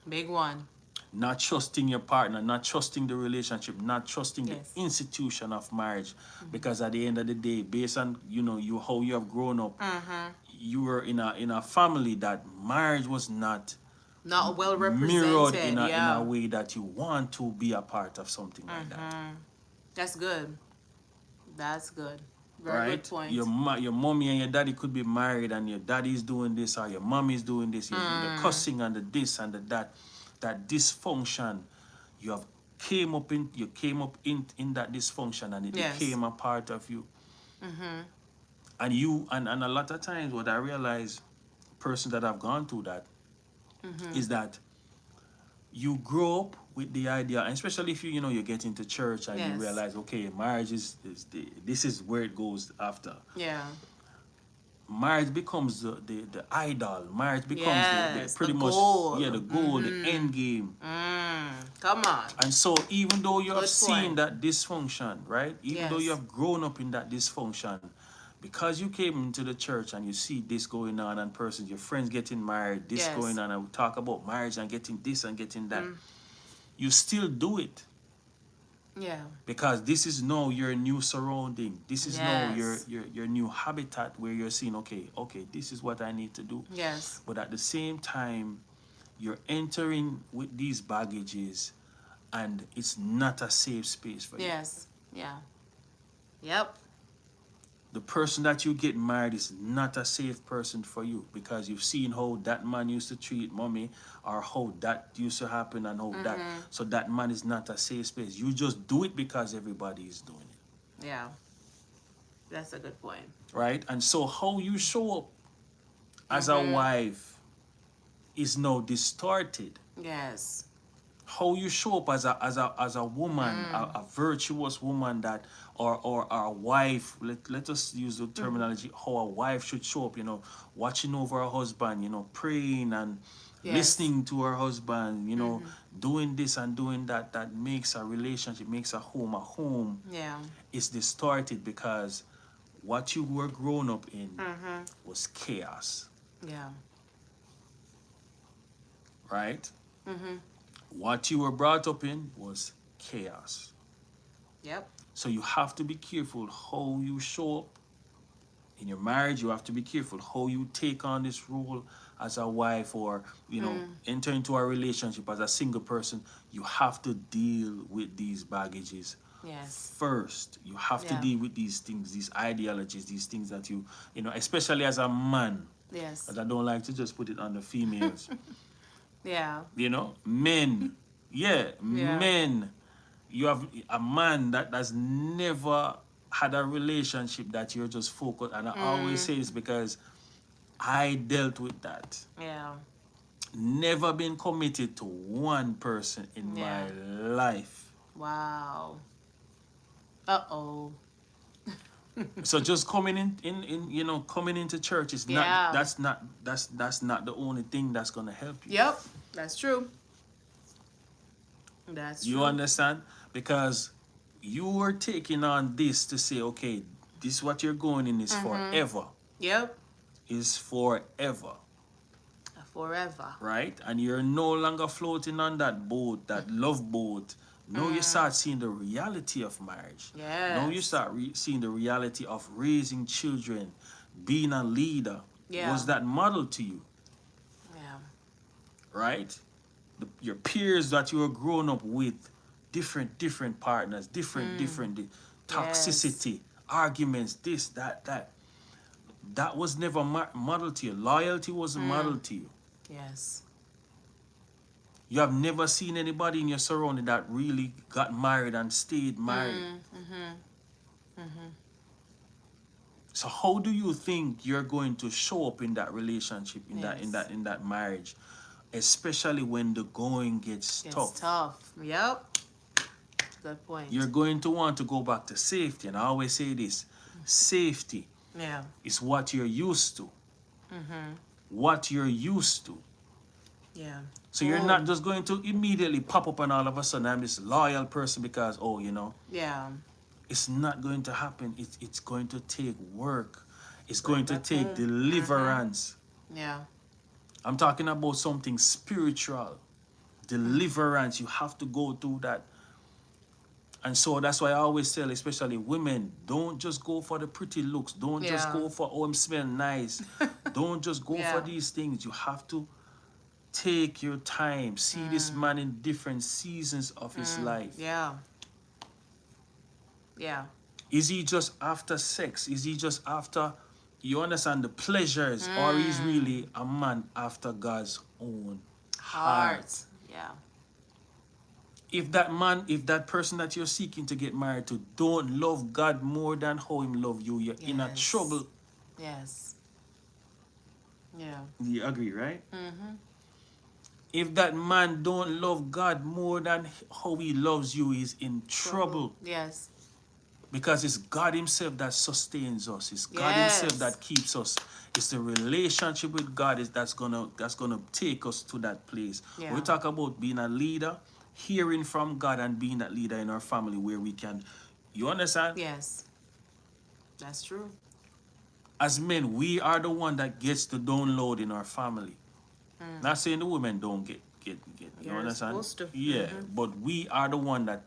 Big one. not trusting your partner, not trusting the relationship, not trusting Yes. the institution of marriage. Because at the end of the day, based on you how you have grown up, you were in a family that marriage was not Not well mirrored represented. in Yeah. a way that you want to be a part of something like that. That's good. That's good. Very good Right? point. Your mommy and your daddy could be married, and your daddy is doing this, or your mom is doing this, the cussing and the this and the that. That dysfunction, you came up in that dysfunction, and it Yes. became a part of you. And a lot of times what I realize, persons that have gone through that, is that you grow up with the idea, and especially if you get into church, and you Yes. realize, okay, marriage this is where it goes after. Yeah. Marriage becomes the idol. Marriage becomes Yes, pretty the much, goal. yeah, the goal, the end game. Come on. And so even though you have Good seen point. that dysfunction, right? Even though you Yes. have grown up in that dysfunction, because you came into the church and you see this going on, and persons, your friends getting married, this Yes. going on, and we talk about marriage and getting this and getting that, you still do it. Yeah. Because this is now your new surrounding. This is now Yes. your new habitat, where you're seeing, okay, this is what I need to do. Yes. But at the same time, you're entering with these baggages, and it's not a safe space for you. Yes. Yeah. Yep. The person that you get married is not a safe person for you, because you've seen how that man used to treat mommy, or how that used to happen, and how that. So that man is not a safe space. You just do it because everybody is doing it. Yeah. That's a good point. Right? And so how you show up as a wife is now distorted. Yes. How you show up as a woman, a virtuous woman, that or a wife. Let us use the terminology, how a wife should show up, watching over her husband, praying and Yes. listening to her husband, doing this and doing that. That makes a relationship, makes a home a home. Yeah. It's distorted, because what you were grown up in was chaos, Yeah. right? What you were brought up in was chaos. Yep. So you have to be careful how you show up in your marriage. You have to be careful how you take on this role as a wife, or enter into a relationship as a single person. You have to deal with these baggages Yes. first. You have to Yeah. deal with these things, these ideologies, these things that especially as a man. Yes. But I don't like to just put it on the females. Yeah. Men. Yeah, Yeah. men. You have a man that has never had a relationship that you're just focused. And I always say this because I dealt with that. Yeah. Never been committed to one person in Yeah. my life. Wow. Uh-oh. So just coming in coming into church is not Yeah. that's not the only thing that's gonna help you. Yep. That's true. That's You true. understand? Because you were taking on this to say, okay, this what you're going in is forever. Yep. Is forever. Forever. Right? And you're no longer floating on that boat, that love boat. Now you start seeing the reality of marriage. Yes. Now you start seeing the reality of raising children, being a leader. Yeah. Was that model to you? Yeah. Right? Your peers that you were growing up with, different partners, different toxicity, arguments, this, that was never modeled to you. Loyalty wasn't modeled to you. Yes. You have never seen anybody in your surrounding that really got married and stayed married. So how do you think you're going to show up in that relationship, in that marriage, especially when the going gets tough? It's tough. Yep. Good point. You're going to want to go back to safety, and I always say this: safety Yeah. is what you're used to. What you're used to. Yeah. So you're not just going to immediately pop up and all of a sudden I'm this loyal person because Yeah. it's not going to happen. It's going to take work. It's going to take deliverance. Yeah. I'm talking about something spiritual. Deliverance. You have to go through that. And so that's why I always tell, especially women, don't just go for the pretty looks. Don't just go for, oh, I'm smelling nice. Don't just go for these things. You have to take your time. See this man in different seasons of his life. Yeah. Yeah. Is he just after sex? Is he just after, you understand, the pleasures? Or is really a man after God's own heart? Yeah. If that person that you're seeking to get married to don't love God more than how him love you, you're in a trouble. Yes. Yeah. You agree, right? If that man don't love God more than how he loves you, he's in trouble. Yes. Because it's God himself that sustains us. It's God himself that keeps us. It's the relationship with God that's gonna take us to that place. Yeah. When we talk about being a leader, hearing from God and being that leader in our family where we can, you understand? Yes. That's true. As men, we are the one that gets the download in our family. Not saying the women don't get. You You're understand? supposed to. Yeah, but we are the one that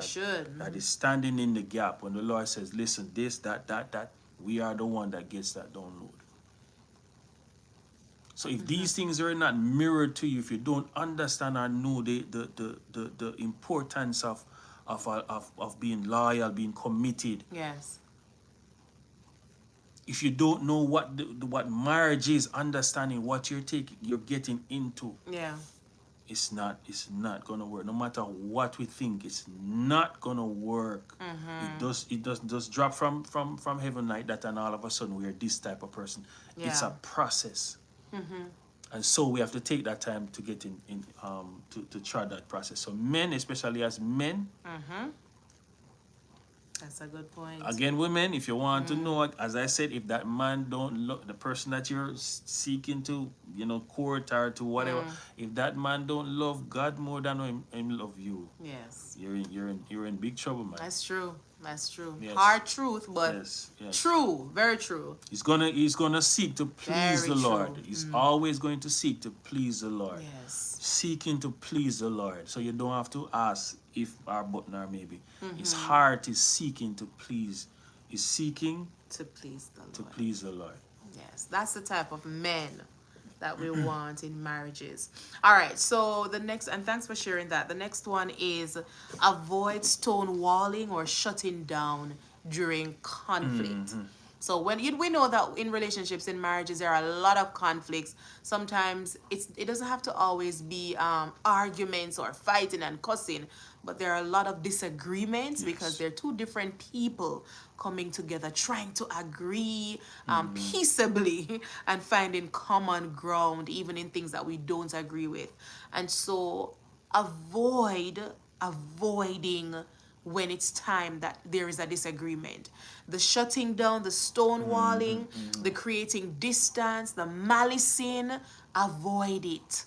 should. that is standing in the gap when the Lord says, listen, this, that, we are the one that gets that download. So if these things are not mirrored to you, if you don't understand or know the importance of being loyal, being committed, Yes. if you don't know what marriage is, understanding what you're getting into, Yeah. it's not gonna work. No matter what we think, it's not gonna work. It does drop from heaven like that, and all of a sudden we're this type of person. It's a process. And so we have to take that time to get to try that process. So men, especially as men, That's a good point. again, women, if you want to know, as I said, if that man don't love the person that you're seeking to, court or to whatever, if that man don't love God more than him love you, Yes. you're in big trouble, man. That's true. That's true. Yes. Hard truth, but Yes. true. Very true. He's gonna seek to please Very the Lord. true. He's always going to seek to please the Lord. Yes. Seeking to please the Lord. So you don't have to ask, if our button or maybe his heart is seeking to please, is seeking To please the to Lord. please the Lord. Yes, that's the type of men that we want in marriages. All right, so the next, and thanks for sharing that. The next one is avoid stonewalling or shutting down during conflict. So we know that in relationships, in marriages, there are a lot of conflicts. Sometimes it doesn't have to always be arguments or fighting and cussing, but there are a lot of disagreements because Yes. they're two different people coming together, trying to agree peaceably and finding common ground, even in things that we don't agree with. And so avoiding when it's time that there is a disagreement. The shutting down, the stonewalling, the creating distance, the malicing, avoid it.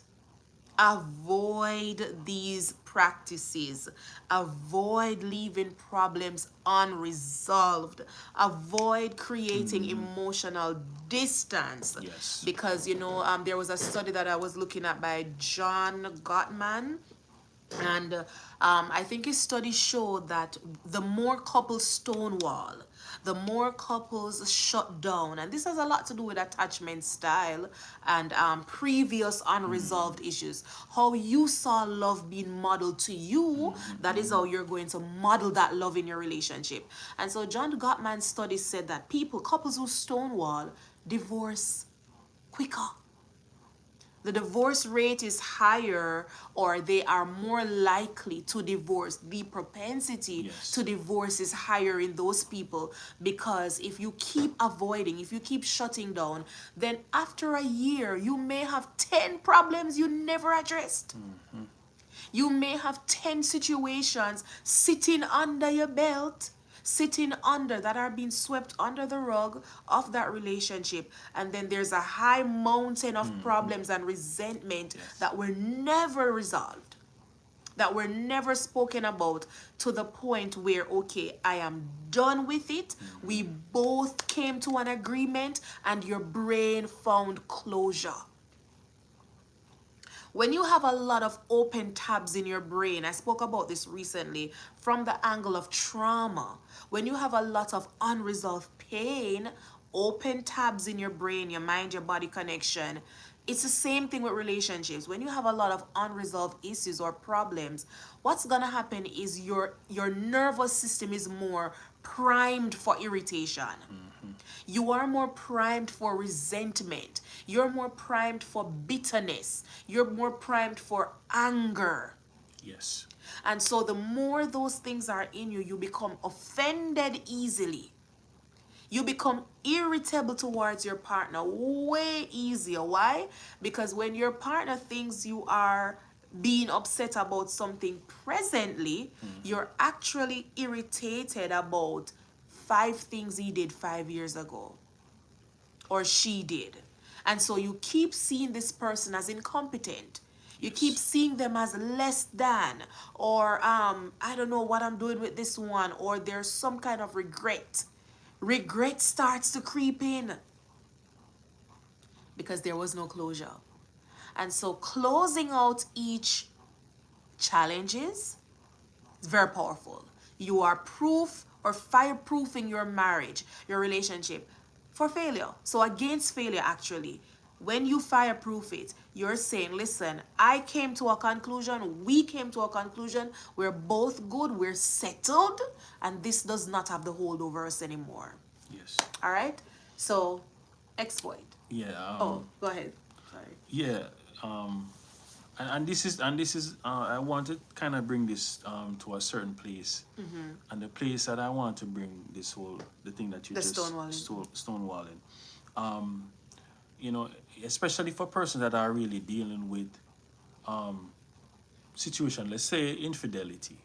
Avoid these practices. Avoid leaving problems unresolved. Avoid creating emotional distance. Yes. Because, there was a study that I was looking at by John Gottman, and I think his study showed that the more couples stonewall, the more couples shut down. And this has a lot to do with attachment style and previous unresolved issues. How you saw love being modeled to you, that is how you're going to model that love in your relationship. And so John Gottman's study said that couples who stonewall, divorce quicker. The divorce rate is higher, or they are more likely to divorce. The propensity Yes. to divorce is higher in those people, because if you keep avoiding, if you keep shutting down, then after a year you may have 10 problems you never addressed. You may have 10 situations sitting under your belt, sitting under, that are being swept under the rug of that relationship. And then there's a high mountain of problems and resentment that were never resolved, that were never spoken about, to the point where, okay, I am done with it. We both came to an agreement and your brain found closure. When you have a lot of open tabs in your brain, I spoke about this recently from the angle of trauma. When you have a lot of unresolved pain, open tabs in your brain, your mind, your body connection, it's the same thing with relationships. When you have a lot of unresolved issues or problems, what's gonna happen is your nervous system is more primed for irritation. You are more primed for resentment. You're more primed for bitterness. You're more primed for anger. Yes. And so the more those things are in you, you become offended easily. You become irritable towards your partner way easier. Why? Because when your partner thinks you are being upset about something presently, you're actually irritated about 5 things he did 5 years ago, or she did. And so you keep seeing this person as incompetent. You keep seeing them as less than, or I don't know what I'm doing with this one, or there's some kind of regret. Regret starts to creep in because there was no closure. And so closing out each challenges is very powerful. You are proof or fireproofing your marriage, your relationship, for failure. So against failure, actually, when you fireproof it, you're saying, listen, I came to a conclusion, we came to a conclusion, we're both good, we're settled, and this does not have the hold over us anymore. Yes. All right? So, exploit. Yeah. Oh, go ahead. Sorry. Yeah. And this is I want to kind of bring this to a certain place, and the place that I want to bring the thing that you The just stonewalling. stonewalling, especially for persons that are really dealing with situation, let's say infidelity.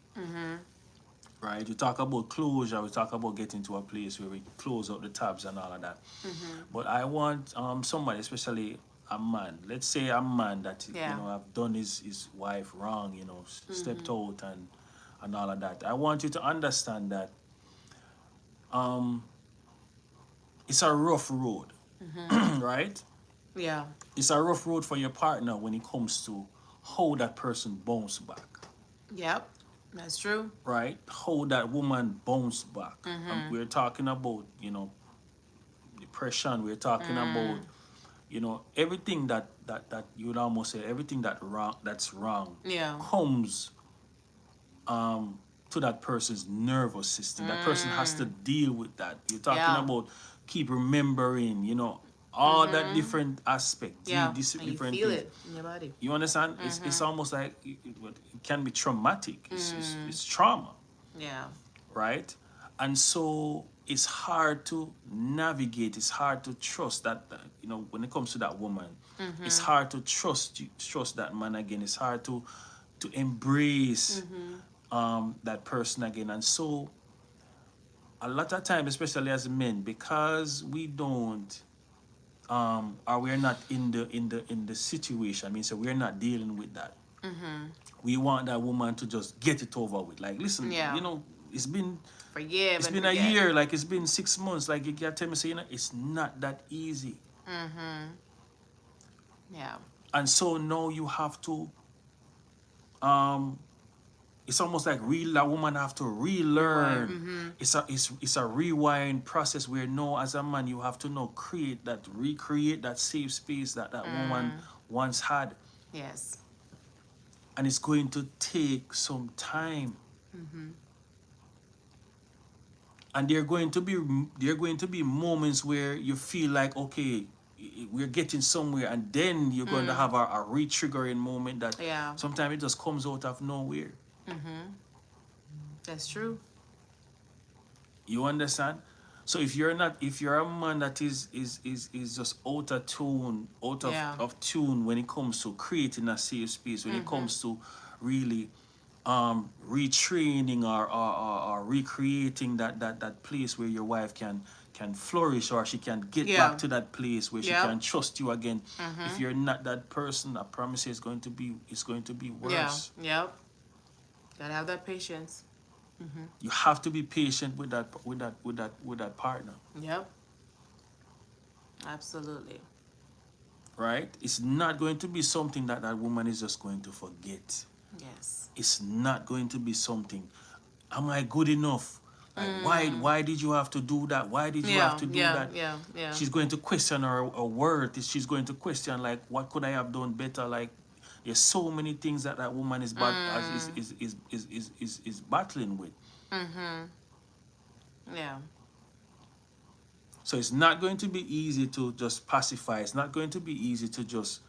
Right, we talk about closure, we talk about getting to a place where we close out the tabs and all of that. But I want somebody, especially a man, let's say a man that have done his wife wrong, stepped out and all of that. I want you to understand that it's a rough road. Right? Yeah. It's a rough road for your partner when it comes to how that person bounce back. Yep. That's true. right? How that woman bounced back. We're talking about, depression. We're talking about, everything that you would almost say everything that's wrong Yeah. comes to that person's nervous system. That person has to deal with that. You're talking Yeah. about keep remembering, all that different aspect, Yeah. these And you different feel things. it in your body. You understand? It's almost like it can be traumatic. It's trauma, Yeah. right? And so it's hard to navigate. It's hard to trust that. When it comes to that woman, it's hard to trust that man again. It's hard to embrace that person again. And so a lot of time, especially as men, because we don't or we're not in the situation. I mean, so we're not dealing with that. We want that woman to just get it over with. Like, listen, Yeah. it's been Forgive it's and been a forget. year, like it's been 6 months. Like you can't tell me, say, it's not that easy. Yeah. And so now you have to um it's almost like that woman have to relearn. It's a rewiring process where no, as a man you have to now recreate that safe space that woman once had. Yes. And it's going to take some time. And there are going to be moments where you feel like, okay, we're getting somewhere, and then you're going to have a re-triggering moment that Yeah. sometimes it just comes out of nowhere. That's true. You understand? So if you're a man that is just out of tune, out of, Yeah. of tune when it comes to creating a safe space, when it comes to really retraining or recreating that place where your wife can flourish, or she can get Yeah. back to that place where she Yep. can trust you again. If you're not that person, I promise you it's going to be Yeah. worse. Yep. Gotta have that patience. You have to be patient with that partner. Yep. Absolutely. Right? It's not going to be something that woman is just going to forget. Yes. It's not going to be something. Am I good enough? Like, why did you have to do that? Why did you have Yeah. to do Yeah. that? Yeah. Yeah. She's going to question her worth. She's going to question, like, what could I have done better? Like, there's so many things that woman is battling with. Yeah. So it's not going to be easy to just pacify. It's not going to be easy to just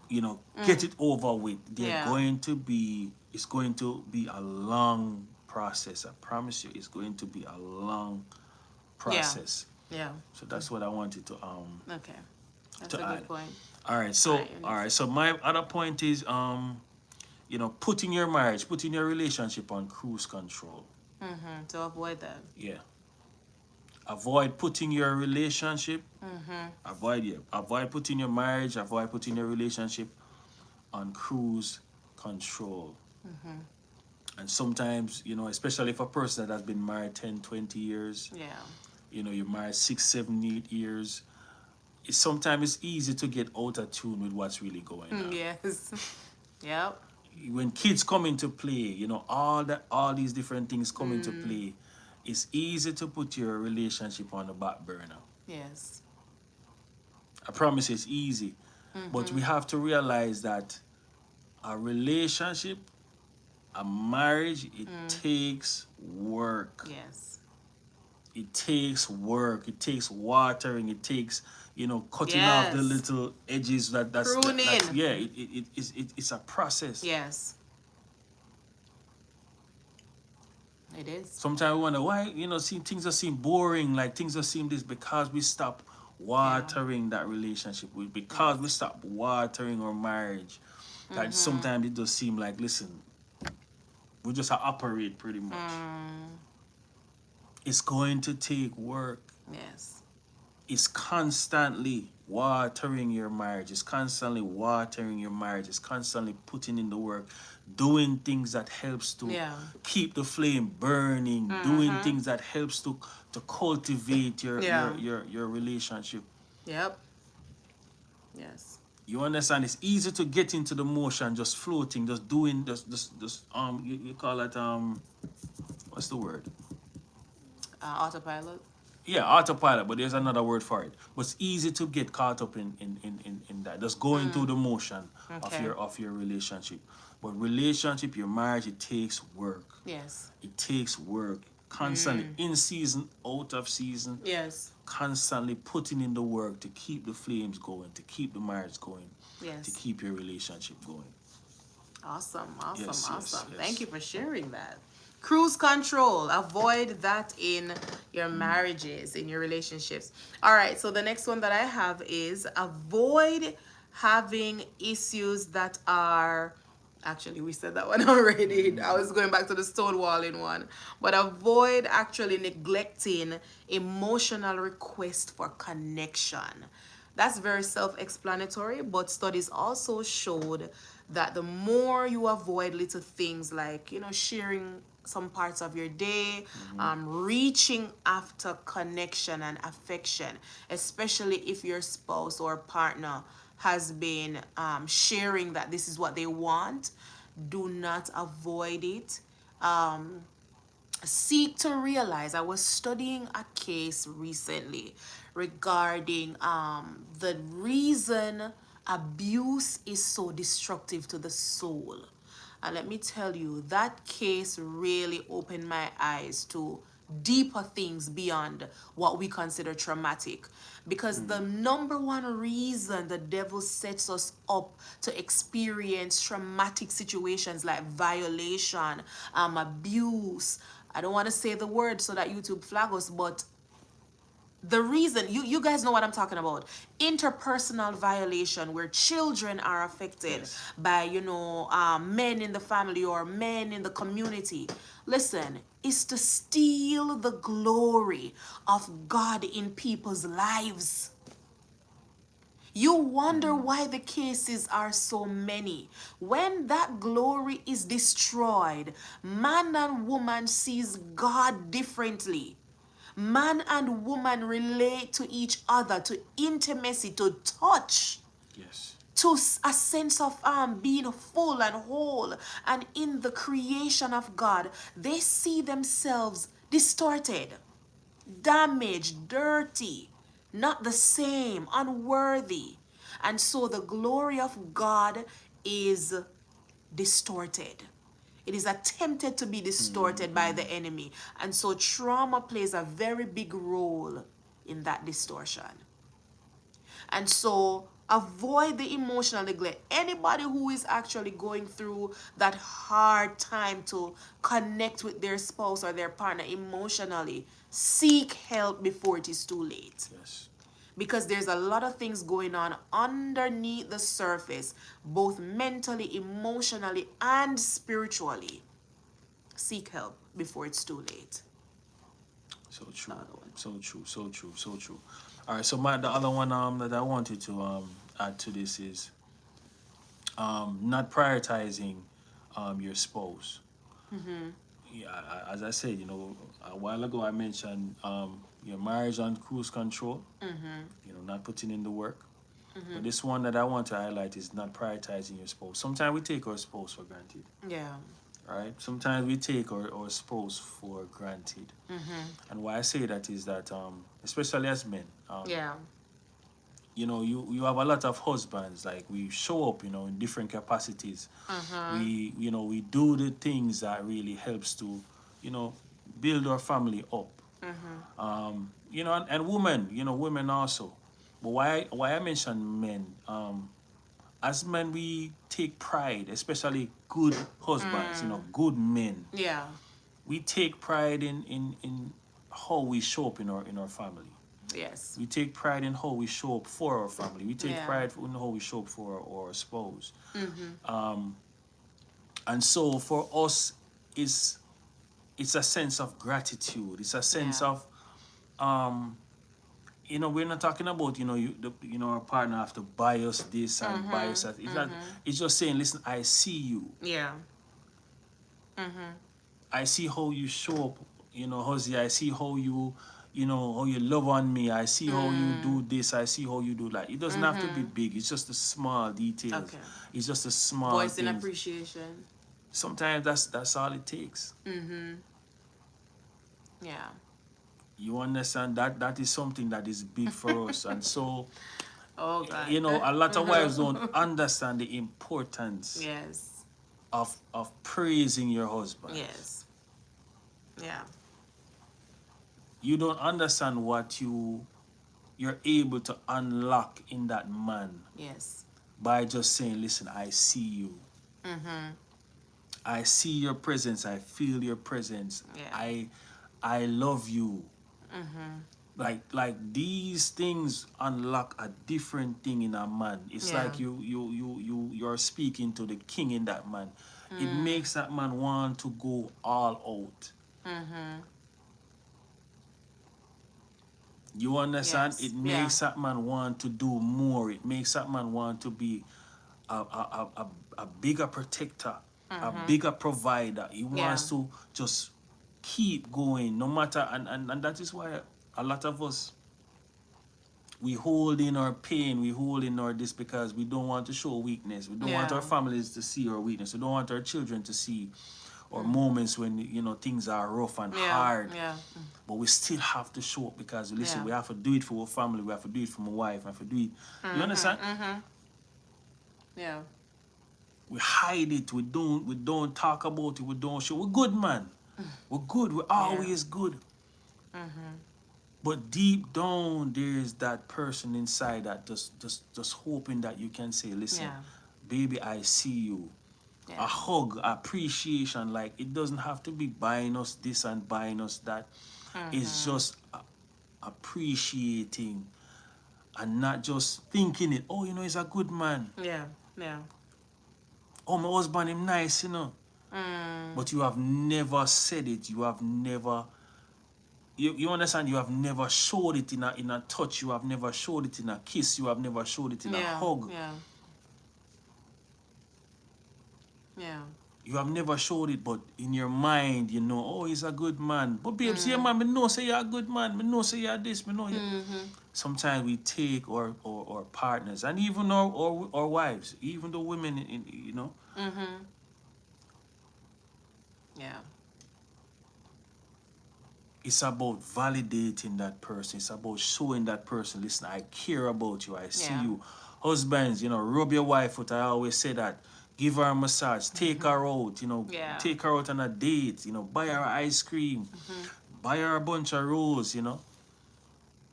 get it over with. Yeah. It's going to be a long process. I promise you, it's going to be a long process. Yeah. So that's what I wanted to Okay. That's to a add. good point. All right. So my other point is putting your relationship on cruise control. To avoid that. Yeah. Avoid putting your relationship. Avoid putting your marriage. Avoid putting your relationship on cruise control. And sometimes, especially if a person that has been married 10, 20 years, Yeah. you're married 6, 7, 8 years, sometimes it's easy to get out of tune with what's really going on. Yes. Yep. When kids come into play, all these different things come into play, it's easy to put your relationship on the back burner. Yes. I promise it's easy. But we have to realize that a relationship, a marriage, it takes work. Yes. It takes work. It takes watering. It takes, cutting off the Yes. little edges that's Pruning. yeah. It's a process. Yes. It is. Sometimes we wonder why, things just seem boring. Like things just seem this because we stop watering that relationship. Because we stop watering our marriage. That sometimes it just seem like, listen, we just operate pretty much. It's going to take work. Yes. It's constantly watering your marriage. It's constantly watering your marriage. It's constantly putting in the work, doing things that helps to keep the flame burning, doing things that helps to cultivate your relationship. Yep. Yes. You understand? It's easy to get into the motion, just floating, just doing, you call it what's the word? Autopilot. Yeah, autopilot, but there's another word for it. But it's easy to get caught up in that. Just going through the motion Okay. of your relationship. But relationship, your marriage, it takes work. Yes. It takes work. Constantly in season, out of season, Yes. constantly putting in the work to keep the flames going, to keep the marriage going, to Yes. keep your relationship going. Awesome. Awesome. Yes, yes, Awesome. Thank yes. you for sharing that. Cruise control. Avoid that in your marriages, in your relationships. All right. So the next one that I have is avoid having issues that are. Actually, we said that one already. I was going back to the stonewalling one. But avoid actually neglecting emotional request for connection. That's very self-explanatory, but studies also showed that the more you avoid little things like, sharing some parts of your day, reaching after connection and affection, especially if your spouse or partner has been sharing that this is what they want, do not avoid it. Seek to realize. I was studying a case recently regarding the reason abuse is so destructive to the soul. And let me tell you, that case really opened my eyes to deeper things beyond what we consider traumatic. Because the number one reason the devil sets us up to experience traumatic situations like violation, abuse, I don't want to say the word so that YouTube flag us, but the reason, you guys know what I'm talking about, interpersonal violation where children are affected Yes. by men in the family or men in the community, listen, is to steal the glory of God in people's lives. You wonder why the cases are so many. When that glory is destroyed, man and woman sees God differently. Man and woman relate to each other, to intimacy, to touch, Yes. to a sense of being full and whole. And in the creation of God, they see themselves distorted, damaged, dirty, not the same, unworthy. And so the glory of God is distorted. It is attempted to be distorted by the enemy. And so trauma plays a very big role in that distortion. And so avoid the emotional neglect. Anybody who is actually going through that hard time to connect with their spouse or their partner emotionally, seek help before it is too late. Yes. Because there's a lot of things going on underneath the surface, both mentally, emotionally, and spiritually. Seek help before it's too late. So true. Another one. So true. So true. So true. All right. So the other one that I wanted to add to this is not prioritizing your spouse. Yeah, as I said, a while ago I mentioned your marriage on cruise control. Not putting in the work. But this one that I want to highlight is not prioritizing your spouse. Sometimes we take our spouse for granted. Yeah. Right? Sometimes we take our spouse for granted. And why I say that is that, especially as men, Yeah. you have a lot of husbands, like we show up, in different capacities. We do the things that really helps to, build our family up. And women also. But why I mention men, as men we take pride, especially good husbands, good men. Yeah. We take pride in how we show up in our family. Yes. We take pride in how we show up for our family. We take Yeah. pride in how we show up for our spouse. And so for us, it's a sense of gratitude. It's a sense Yeah. of we're not talking about our partner have to buy us this and buy us that. It's not. It's just saying, listen, I see you. Yeah. I see how you show up. Hosea, I see how you you know, how you love on me. I see how you do this. I see how you do that. It doesn't have to be big. It's just the small details. Okay. It's just the small Voicing things. appreciation. Sometimes that's all it takes. Yeah. You understand that that is something that is big for us, and so Oh God. you know, a lot of wives don't understand the importance Yes. of praising your husband. Yes. Yeah. You don't understand what you're able to unlock in that man Yes. by just saying, listen, I see you. I see your presence. I feel your presence. Yeah. I love you. Like these things unlock a different thing in a man. It's Yeah. like you're speaking to the king in that man. It makes that man want to go all out. You understand? Yes. It Yeah. makes that man want to do more. It makes that man want to be a bigger protector, a bigger provider. He wants to just keep going no matter, and that is why a lot of us, we hold in our pain, we hold in our this because we don't want to show weakness. We don't want Yeah. our families to see our weakness. We don't want our children to see or moments when, you know, things are rough and Yeah. hard. Yeah. But we still have to show up because listen, Yeah. we have to do it for our family, we have to do it for my wife, we have to do it. You understand? Yeah. We hide it, we don't talk about it, we don't show. We're good, man. We're good, we're always good. But deep down there's that person inside that just hoping that you can say, listen, Yeah. baby, I see you. A Yeah. hug, appreciation. Like, it doesn't have to be buying us this and buying us that. It's just appreciating and not just thinking it. Oh, you know, he's a good man. Yeah. Yeah. Oh, my husband, him nice, you know. But you have never said it. You have never. You understand? You have never showed it in a touch. You have never showed it in a kiss. You have never showed it in a Yeah. hug. Yeah. Yeah. You have never showed it, but in your mind, you know, oh, he's a good man. But babes, yeah, man, me know say you're a good man. Me know say you're this. Me know you. Sometimes we take our partners and even our wives, even the women, you know, Yeah. it's about validating that person. It's about showing that person, listen, I care about you. I see Yeah. you. Husbands, you know, rub your wife out. I always say that. Give her a massage. Take her out, you know. Yeah. Take her out on a date, you know. Buy her ice cream. Buy her a bunch of roses, you know.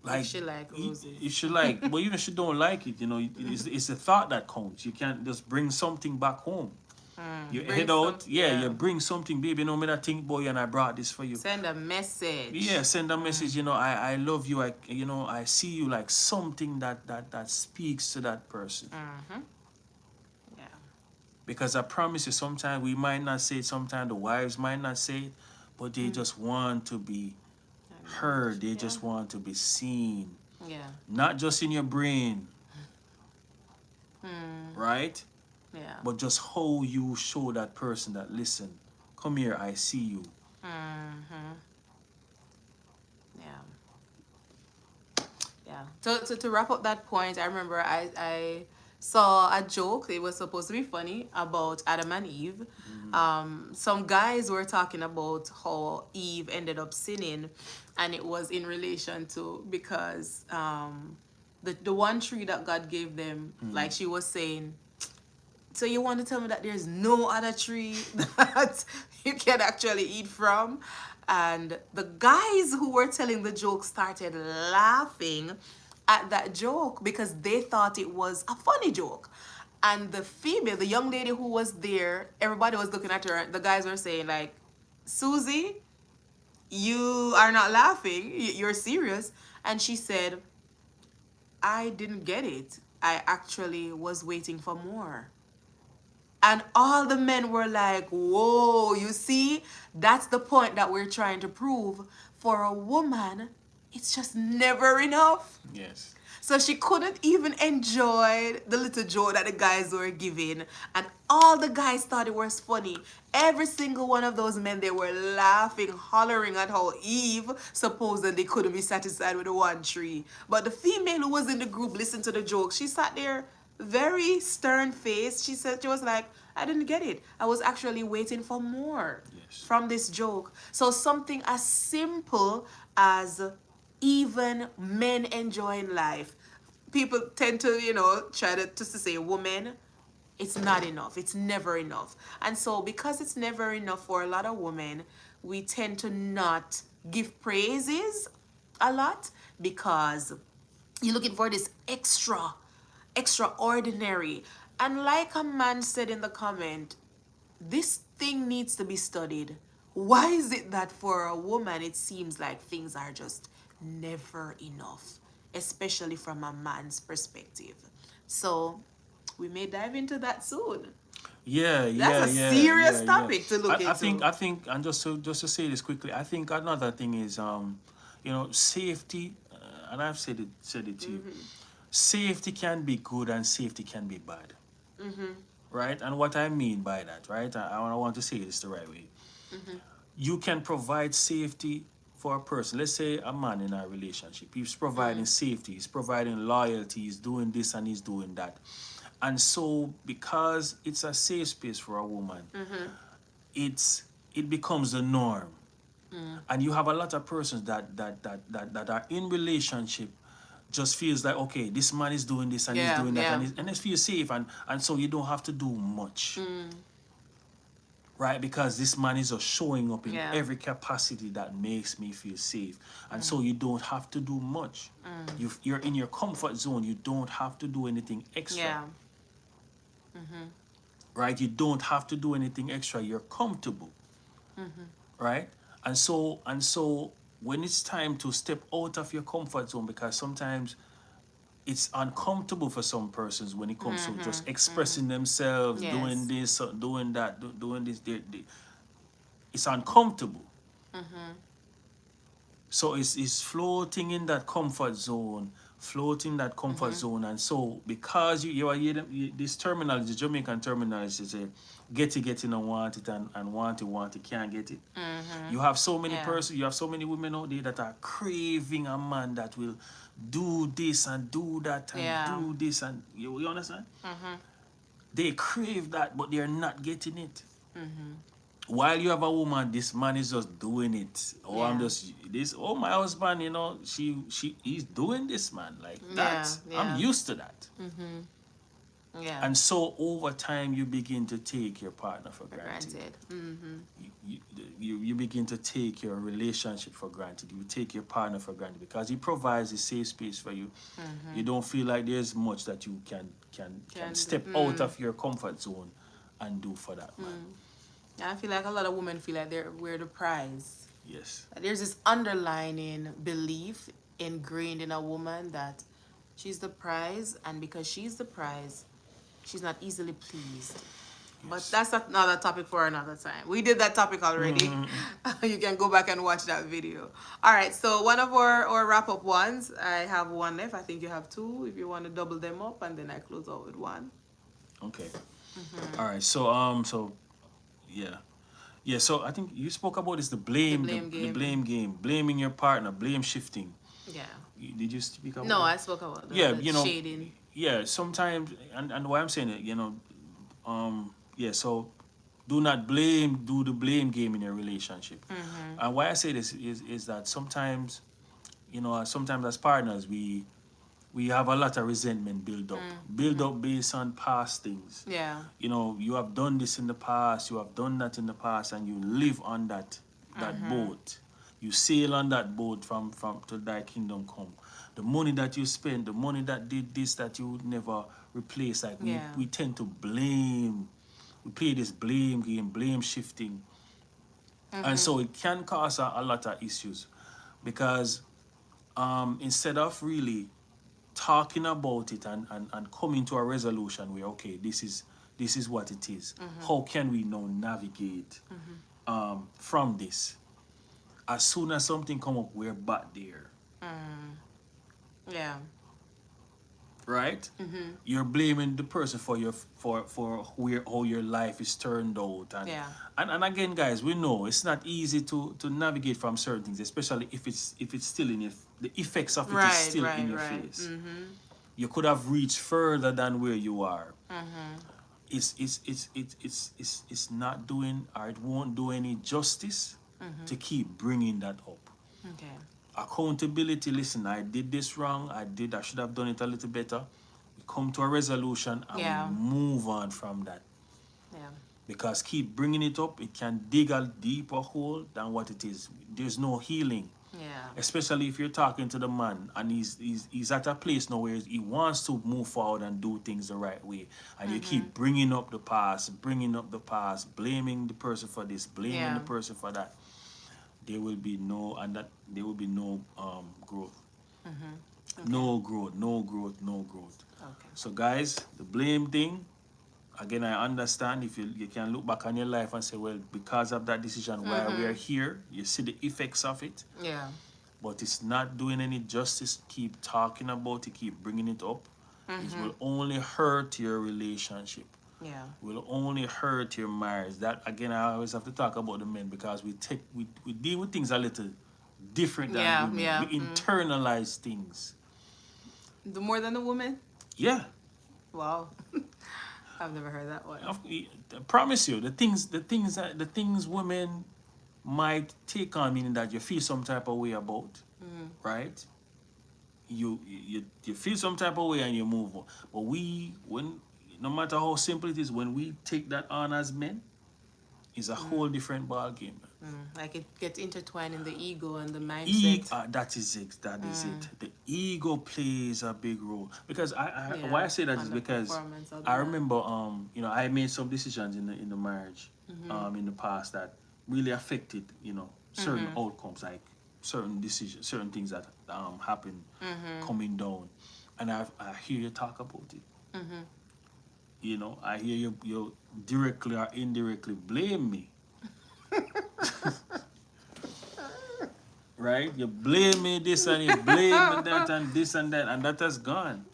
Like, If she like roses. if she like, but even if she don't like it, you know, it's the thought that counts. You can't just bring something back home. You Bring head out, some- yeah, yeah. you bring something, baby. You know me that think boy, and I brought this for you. Send a message. Yeah, send a message. You know, I love you. I see you, like something that speaks to that person. Yeah. Because I promise you, sometimes we might not say it. Sometimes the wives might not say it, but they just want to be heard. They just want to be seen, Yeah. not just in your brain, right? Yeah. But just how you show that person that, listen, come here, I see you. Yeah. Yeah. To wrap up that point, I remember I saw a joke. It was supposed to be funny about Adam and Eve. Some guys were talking about how Eve ended up sinning, and it was in relation to because the one tree that God gave them, like she was saying. So you want to tell me that there's no other tree that you can actually eat from? And the guys who were telling the joke started laughing at that joke because they thought it was a funny joke. And the female, the young lady who was there, everybody was looking at her. The guys were saying like, Susie, you are not laughing. You're serious. And she said, I didn't get it. I actually was waiting for more. And all the men were like, whoa, you see, that's the point that we're trying to prove. For a woman, it's just never enough. Yes. So she couldn't even enjoy the little joke that the guys were giving. And all the guys thought it was funny. Every single one of those men, they were laughing, hollering at how Eve supposedly couldn't be satisfied with the one tree. But the female who was in the group listened to the joke. She sat there, very stern face. She said, she was like, I didn't get it. I was actually waiting for more Yes. from this joke. So something as simple as even men enjoying life. People tend to, try to just to say women, it's not enough. It's never enough. And so because it's never enough for a lot of women, we tend to not give praises a lot because you're looking for this extraordinary. And like a man said in the comment, this thing needs to be studied. Why is it that for a woman it seems like things are just never enough, especially from a man's perspective? So we may dive into that soon. Yeah, That's yeah, a yeah, serious yeah, yeah. topic to look into. I think, and just to say this quickly, I think another thing is, safety, and I've said it to you. Safety can be good and safety can be bad, right? And what I mean by that, right? I want to say this the right way. You can provide safety for a person. Let's say a man in a relationship. He's providing safety. He's providing loyalty. He's doing this and he's doing that. And so, because it's a safe space for a woman, it becomes the norm. And you have a lot of persons that are in relationship just feels like, okay, this man is doing this and he's Yeah, doing that, yeah. and it feels safe, and so you don't have to do much, right? Because this man is just showing up in Yeah. every capacity that makes me feel safe, and so you don't have to do much. You're in your comfort zone. You don't have to do anything extra. Yeah. Right? You don't have to do anything extra. You're comfortable, right? And so when it's time to step out of your comfort zone, because sometimes it's uncomfortable for some persons when it comes to just expressing themselves, Yes. doing this, doing that, doing this. It's uncomfortable. So it's floating in that comfort zone, and so because you are this terminology, Jamaican terminology, is a get it and want it, and want it can't get it. You have so many Yeah. persons, you have so many women out there that are craving a man that will do this and do that and Yeah. do this, and you understand? They crave that, but they're not getting it. While you have a woman, this man is just doing it. Oh, I'm Yeah. just this. Oh, my husband, he's doing this, man, like that. Yeah. I'm used to that. Yeah. And so over time, you begin to take your partner for granted. You begin to take your relationship for granted. You take your partner for granted because he provides a safe space for you. You don't feel like there's much that you can step out of your comfort zone and do for that man. I feel like a lot of women feel like we're the prize. Yes. There's this underlining belief ingrained in a woman that she's the prize, and because she's the prize, she's not easily pleased. But that's another topic for another time. We did that topic already. You can go back and watch that video. All right, so one of our wrap-up ones, I have one left. I think you have two if you want to double them up, and then I close out with one. Okay. All right. So yeah. So I think you spoke about this, the blame game, blaming your partner, blame shifting. Yeah. Did you speak about? No, I spoke about the shading. Yeah, sometimes, and why I'm saying it, so do not do the blame game in your relationship. And why I say this is that sometimes, sometimes as partners, we have a lot of resentment build up based on past things. Yeah. You have done this in the past, you have done that in the past, and you live on that boat. You sail on that boat from to thy kingdom come. The money that you spend, the money that did this that you would never replace. Like we tend to blame. We play this blame game, blame shifting. And so it can cause a lot of issues because instead of really talking about it and coming to a resolution where, okay, this is what it is. How can we now navigate from this? As soon as something come up, we're back there. Yeah. right? You're blaming the person for your for where how your life is turned out, and Yeah. and again, guys, we know it's not easy to navigate from certain things, especially if it's still in your the effects of it is Right, still in right, your right. face. You could have reached further than where you are. It's not doing, or it won't do any justice to keep bringing that up. Okay. Accountability, listen, I did this wrong, I should have done it a little better. We come to a resolution and Yeah. we move on from that. Yeah. Because keep bringing it up, it can dig a deeper hole than what it is. There's no healing. Yeah. Especially if you're talking to the man and he's at a place now where he wants to move forward and do things the right way, and you keep bringing up the past, blaming the person for this, blaming the person for that, there will be no growth. No growth. Okay. So guys, the blame thing, again, I understand if you can look back on your life and say, well, because of that decision why we are here, you see the effects of it, Yeah. but it's not doing any justice. Keep talking about it, keep bringing it up. It will only hurt your relationship. Yeah. Will only hurt your marriage. That, again, I always have to talk about the men, because we deal with things a little different than Yeah, women. yeah, We internalize things. The more than the woman? Yeah. Wow. I've never heard that one. I promise you, the things women might take on, meaning that you feel some type of way about, right? You feel some type of way and you move on. But no matter how simple it is, when we take that on as men, it's a whole different ball game. Like it gets intertwined in the ego and the mindset. That is it. The ego plays a big role, because why I say that is And the because performance of the I man. remember I made some decisions in the marriage in the past that really affected certain outcomes, like certain decisions, certain things that happen coming down, and I hear you talk about it. I hear you directly or indirectly blame me. Right? You blame me this and you blame me that and this and that, and that has gone.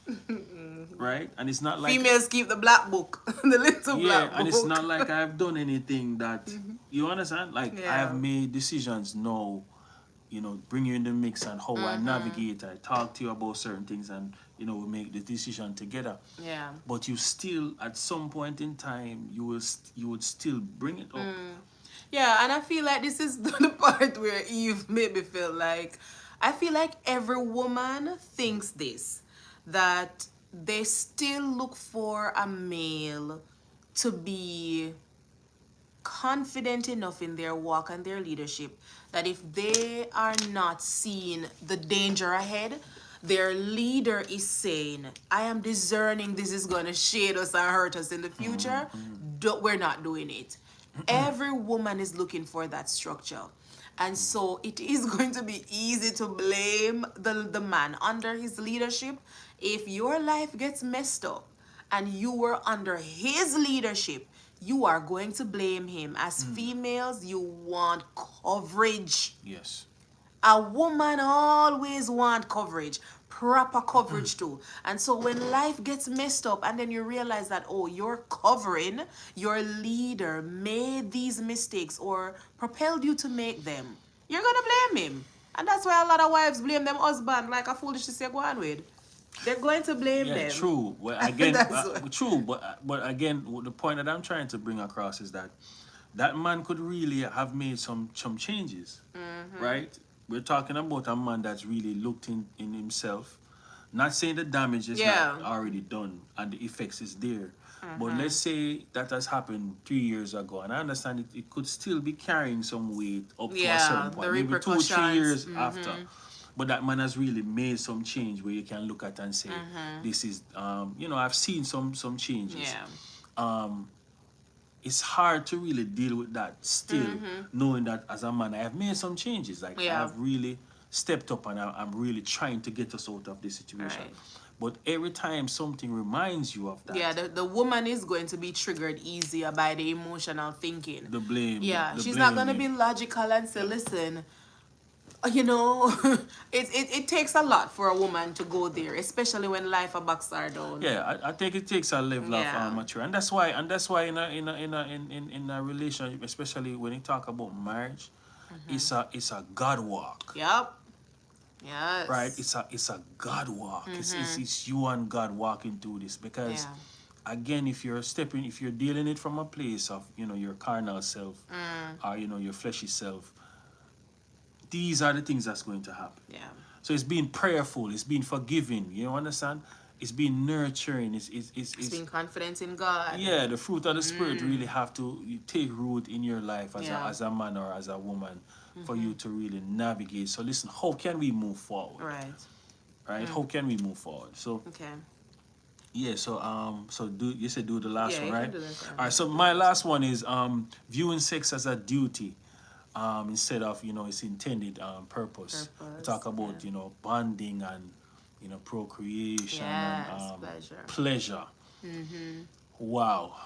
Right? And it's not like Females keep the black book, the little black book. and it's not like I've done anything that you understand. Like, I have made decisions now, bring you in the mix and how I navigate. I talk to you about certain things, and we make the decision together. Yeah. But you still, at some point in time, you would still bring it up. Yeah, and I feel like this is the part where Eve made me feel like, I feel like every woman thinks this, that they still look for a male to be confident enough in their walk and their leadership that if they are not seeing the danger ahead, their leader is saying, I am discerning this is going to shade us and hurt us in the future, we're not doing it. Every woman is looking for that structure. And so it is going to be easy to blame the man under his leadership. If your life gets messed up and you were under his leadership, you are going to blame him. As females, you want coverage. Yes. A woman always want coverage, proper coverage too. And so when life gets messed up and then you realize that, oh, you're covering, your leader made these mistakes or propelled you to make them, you're going to blame him. And that's why a lot of wives blame them husband like a foolish to say go on with. They're going to blame them. True. Well, again, That's true. But again, the point that I'm trying to bring across is that man could really have made some changes, right? We're talking about a man that's really looked in himself. Not saying the damage is not already done and the effects is there. But let's say that has happened 3 years ago, and I understand it could still be carrying some weight up to a certain point, maybe 2 or 3 years after. But that man has really made some change where you can look at and say, this is, I've seen some changes. Yeah. It's hard to really deal with that still, knowing that as a man, I have made some changes. Like, I have really stepped up and I'm really trying to get us out of this situation. Right. But every time something reminds you of that. Yeah, the woman is going to be triggered easier by the emotional thinking. The blame. Yeah, the she's not going to blaming. be logical and say, listen, You know, it takes a lot for a woman to go there, especially when life a backs are down. Yeah, I think it takes a level of Yeah. mature, and that's why in a relationship, especially when you talk about marriage, it's a God walk, Yep. right? Yes. It's a God walk. It's you and God walking through this because Yeah. again, if you're dealing it from a place of your carnal self or your fleshy self, these are the things that's going to happen. Yeah. So it's being prayerful, it's being forgiving, you understand? It's being nurturing, It's being confident in God. yeah, the fruit of the spirit really have to take root in your life Yeah. as a man or as a woman for you to really navigate. So listen, how can we move forward? Right. Right? How can we move forward? So Okay. yeah, so do you said do the last Yeah, one, you right? can do this one. All right, so my last one is viewing sex as a duty. Instead of its intended purpose. We Purpose, talk about yeah. bonding and procreation and Yes, pleasure. pleasure. Wow,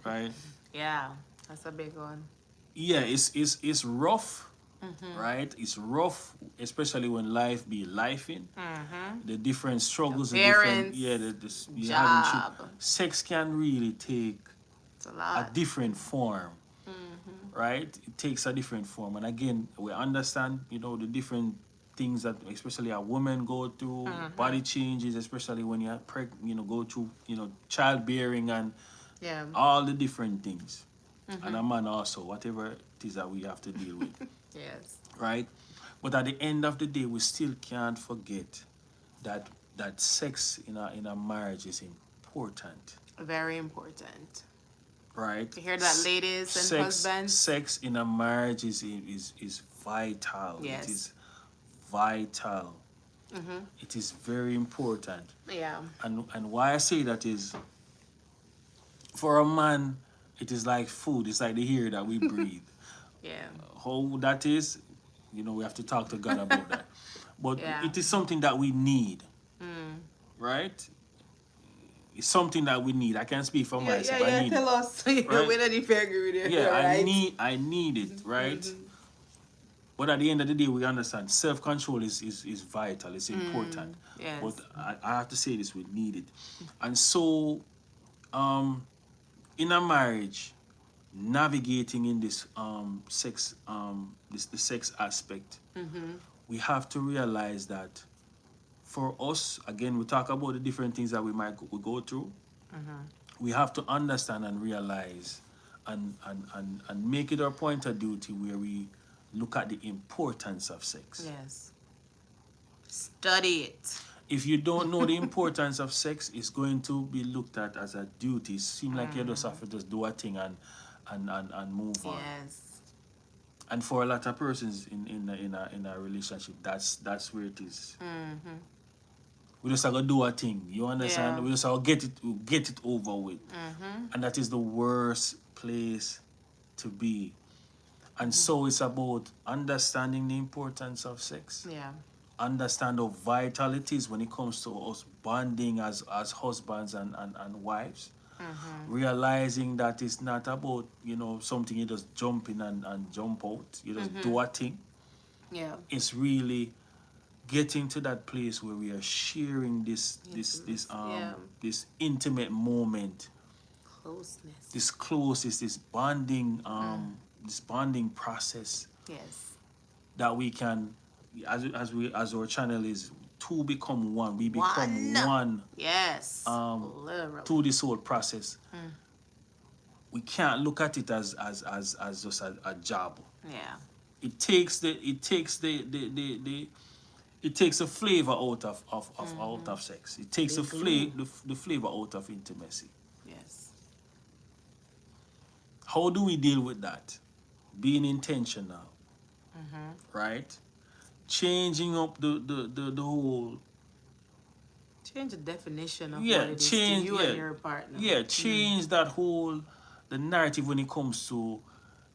right? Yeah, that's a big one. Yeah, it's rough, right? It's rough, especially when life be lifing. The different struggles, the different Parents, you having job. sex can really take It's a a lot. different form, right? It takes a different form. And again, we understand, the different things that especially a woman go through, body changes, especially when you go through, childbearing and Yeah. all the different things. And a man also, whatever it is that we have to deal with, Yes. right? But at the end of the day, we still can't forget that sex in a marriage is important. Very important. Right? You hear that, ladies and husbands? Sex in a marriage is vital. Yes. It is vital. It is very important. Yeah. And why I say that is, for a man, it is like food. It's like the air that we breathe. Yeah. How that is, we have to talk to God about that. But Yeah. it is something that we need. Right? It's something that we need. I can speak for myself. I need Tell it. us. We don't if you agree with you. Yeah, Right? I need it, right? But at the end of the day, we understand self-control is vital, it's important. Yes. But I have to say this, we need it. And so, in a marriage, navigating in this sex the sex aspect, we have to realize that for us, again, we talk about the different things that we go through. We have to understand and realize and make it our point of duty where we look at the importance of sex. Yes. Study it. If you don't know the importance of sex, it's going to be looked at as a duty. It seems like you just have to just do a thing and move on. Yes. And for a lot of persons in a relationship, that's where it is. We just have to do a thing. You understand? Yeah. We just have to get it over with. And that is the worst place to be. And so it's about understanding the importance of sex. Yeah. Understand how vital it is when it comes to us bonding as husbands and wives. Realizing that it's not about, something you just jump in and jump out. You just do a thing. Yeah. It's really getting to that place where we are sharing this Yeah. this intimate moment, Closeness. this closeness, this bonding process Yes. that we can, as our channel is, two become one. We become one Yes. Literally. through this whole process. We can't look at it as just a job. Yeah. It takes the flavor out of sex. It takes the flavor out of intimacy. Yes. How do we deal with that? Being intentional, right? Changing up the whole. Change the definition of Yeah, what it is change. to you Yeah, and your partner. yeah, change that whole the narrative when it comes to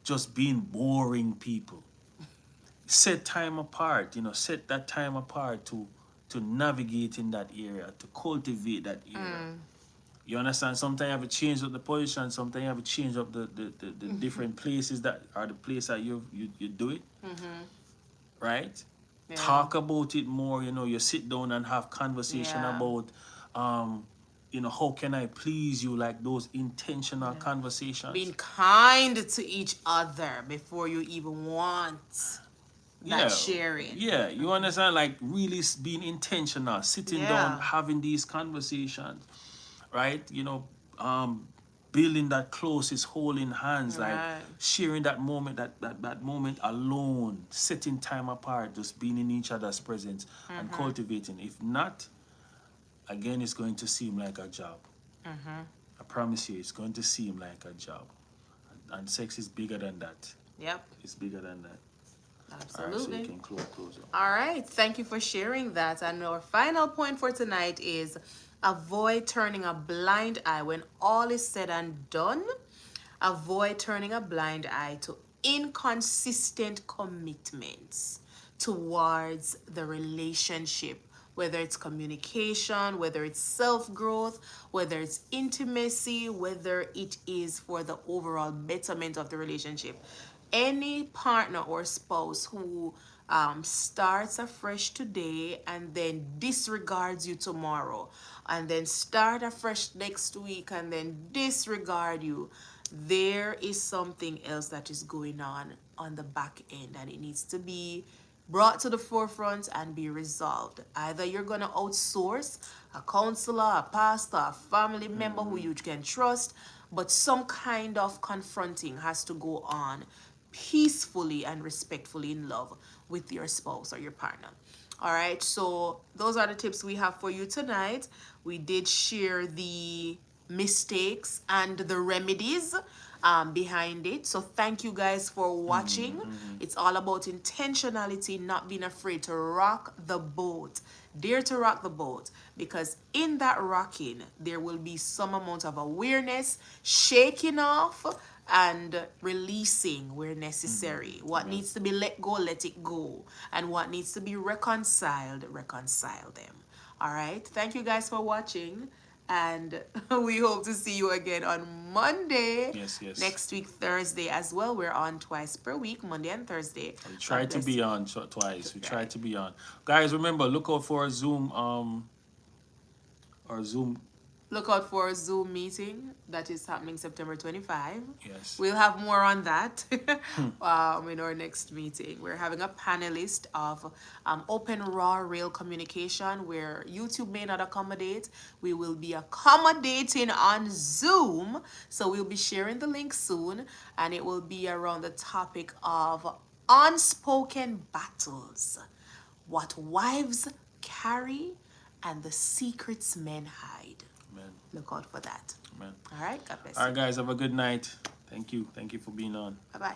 just being boring people. Set time apart. Set that time apart to navigate in that area, to cultivate that area. You understand? Sometimes you have to change up the position. Sometimes you have to change up the different places that are the place that you do it. right? Yeah. Talk about it more. You sit down and have conversation Yeah. about, how can I please you? Like those intentional conversations. Being kind to each other before you even want that sharing. Yeah, you understand? Like really being intentional, sitting down, Yeah. having these conversations, right? Building that closest, holding hands, like Right. sharing that moment, that moment alone, setting time apart, just being in each other's presence and cultivating. If not, again, it's going to seem like a job. I promise you, it's going to seem like a job. And sex is bigger than that. Yep. It's bigger than that. All right, so Absolutely. you can close up. All right. Thank you for sharing that. And our final point for tonight is avoid turning a blind eye when all is said and done. Avoid turning a blind eye to inconsistent commitments towards the relationship, whether it's communication, whether it's self-growth, whether it's intimacy, whether it is for the overall betterment of the relationship. Any partner or spouse who starts afresh today and then disregards you tomorrow, and then start afresh next week and then disregard you, there is something else that is going on the back end, and it needs to be brought to the forefront and be resolved. Either you're going to outsource a counselor, a pastor, a family member who you can trust, but some kind of confronting has to go on peacefully and respectfully in love with your spouse or your partner. All right, so those are the tips we have for you tonight. We did share the mistakes and the remedies behind it. So thank you guys for watching. It's all about intentionality, not being afraid to rock the boat. Dare to rock the boat, because in that rocking, there will be some amount of awareness, shaking off, and releasing where necessary. What needs to be let go, let it go. And what needs to be reconciled, reconcile them. All right. Thank you guys for watching. And we hope to see you again on Monday. Yes. Next week, Thursday as well. We're on twice per week, Monday and Thursday. We try to be on twice. We try to be on. Guys, remember, look out for a Zoom, or Zoom. Look out for a Zoom meeting that is happening September 25. Yes. We'll have more on that in our next meeting. We're having a panelist of open, raw, real communication where YouTube may not accommodate. We will be accommodating on Zoom. So we'll be sharing the link soon, and it will be around the topic of unspoken battles, what wives carry, and the secrets men hide. Amen. Look out for that. Amen. All right. God bless All you. right, guys, have a good night. Thank you. Thank you for being on. Bye-bye.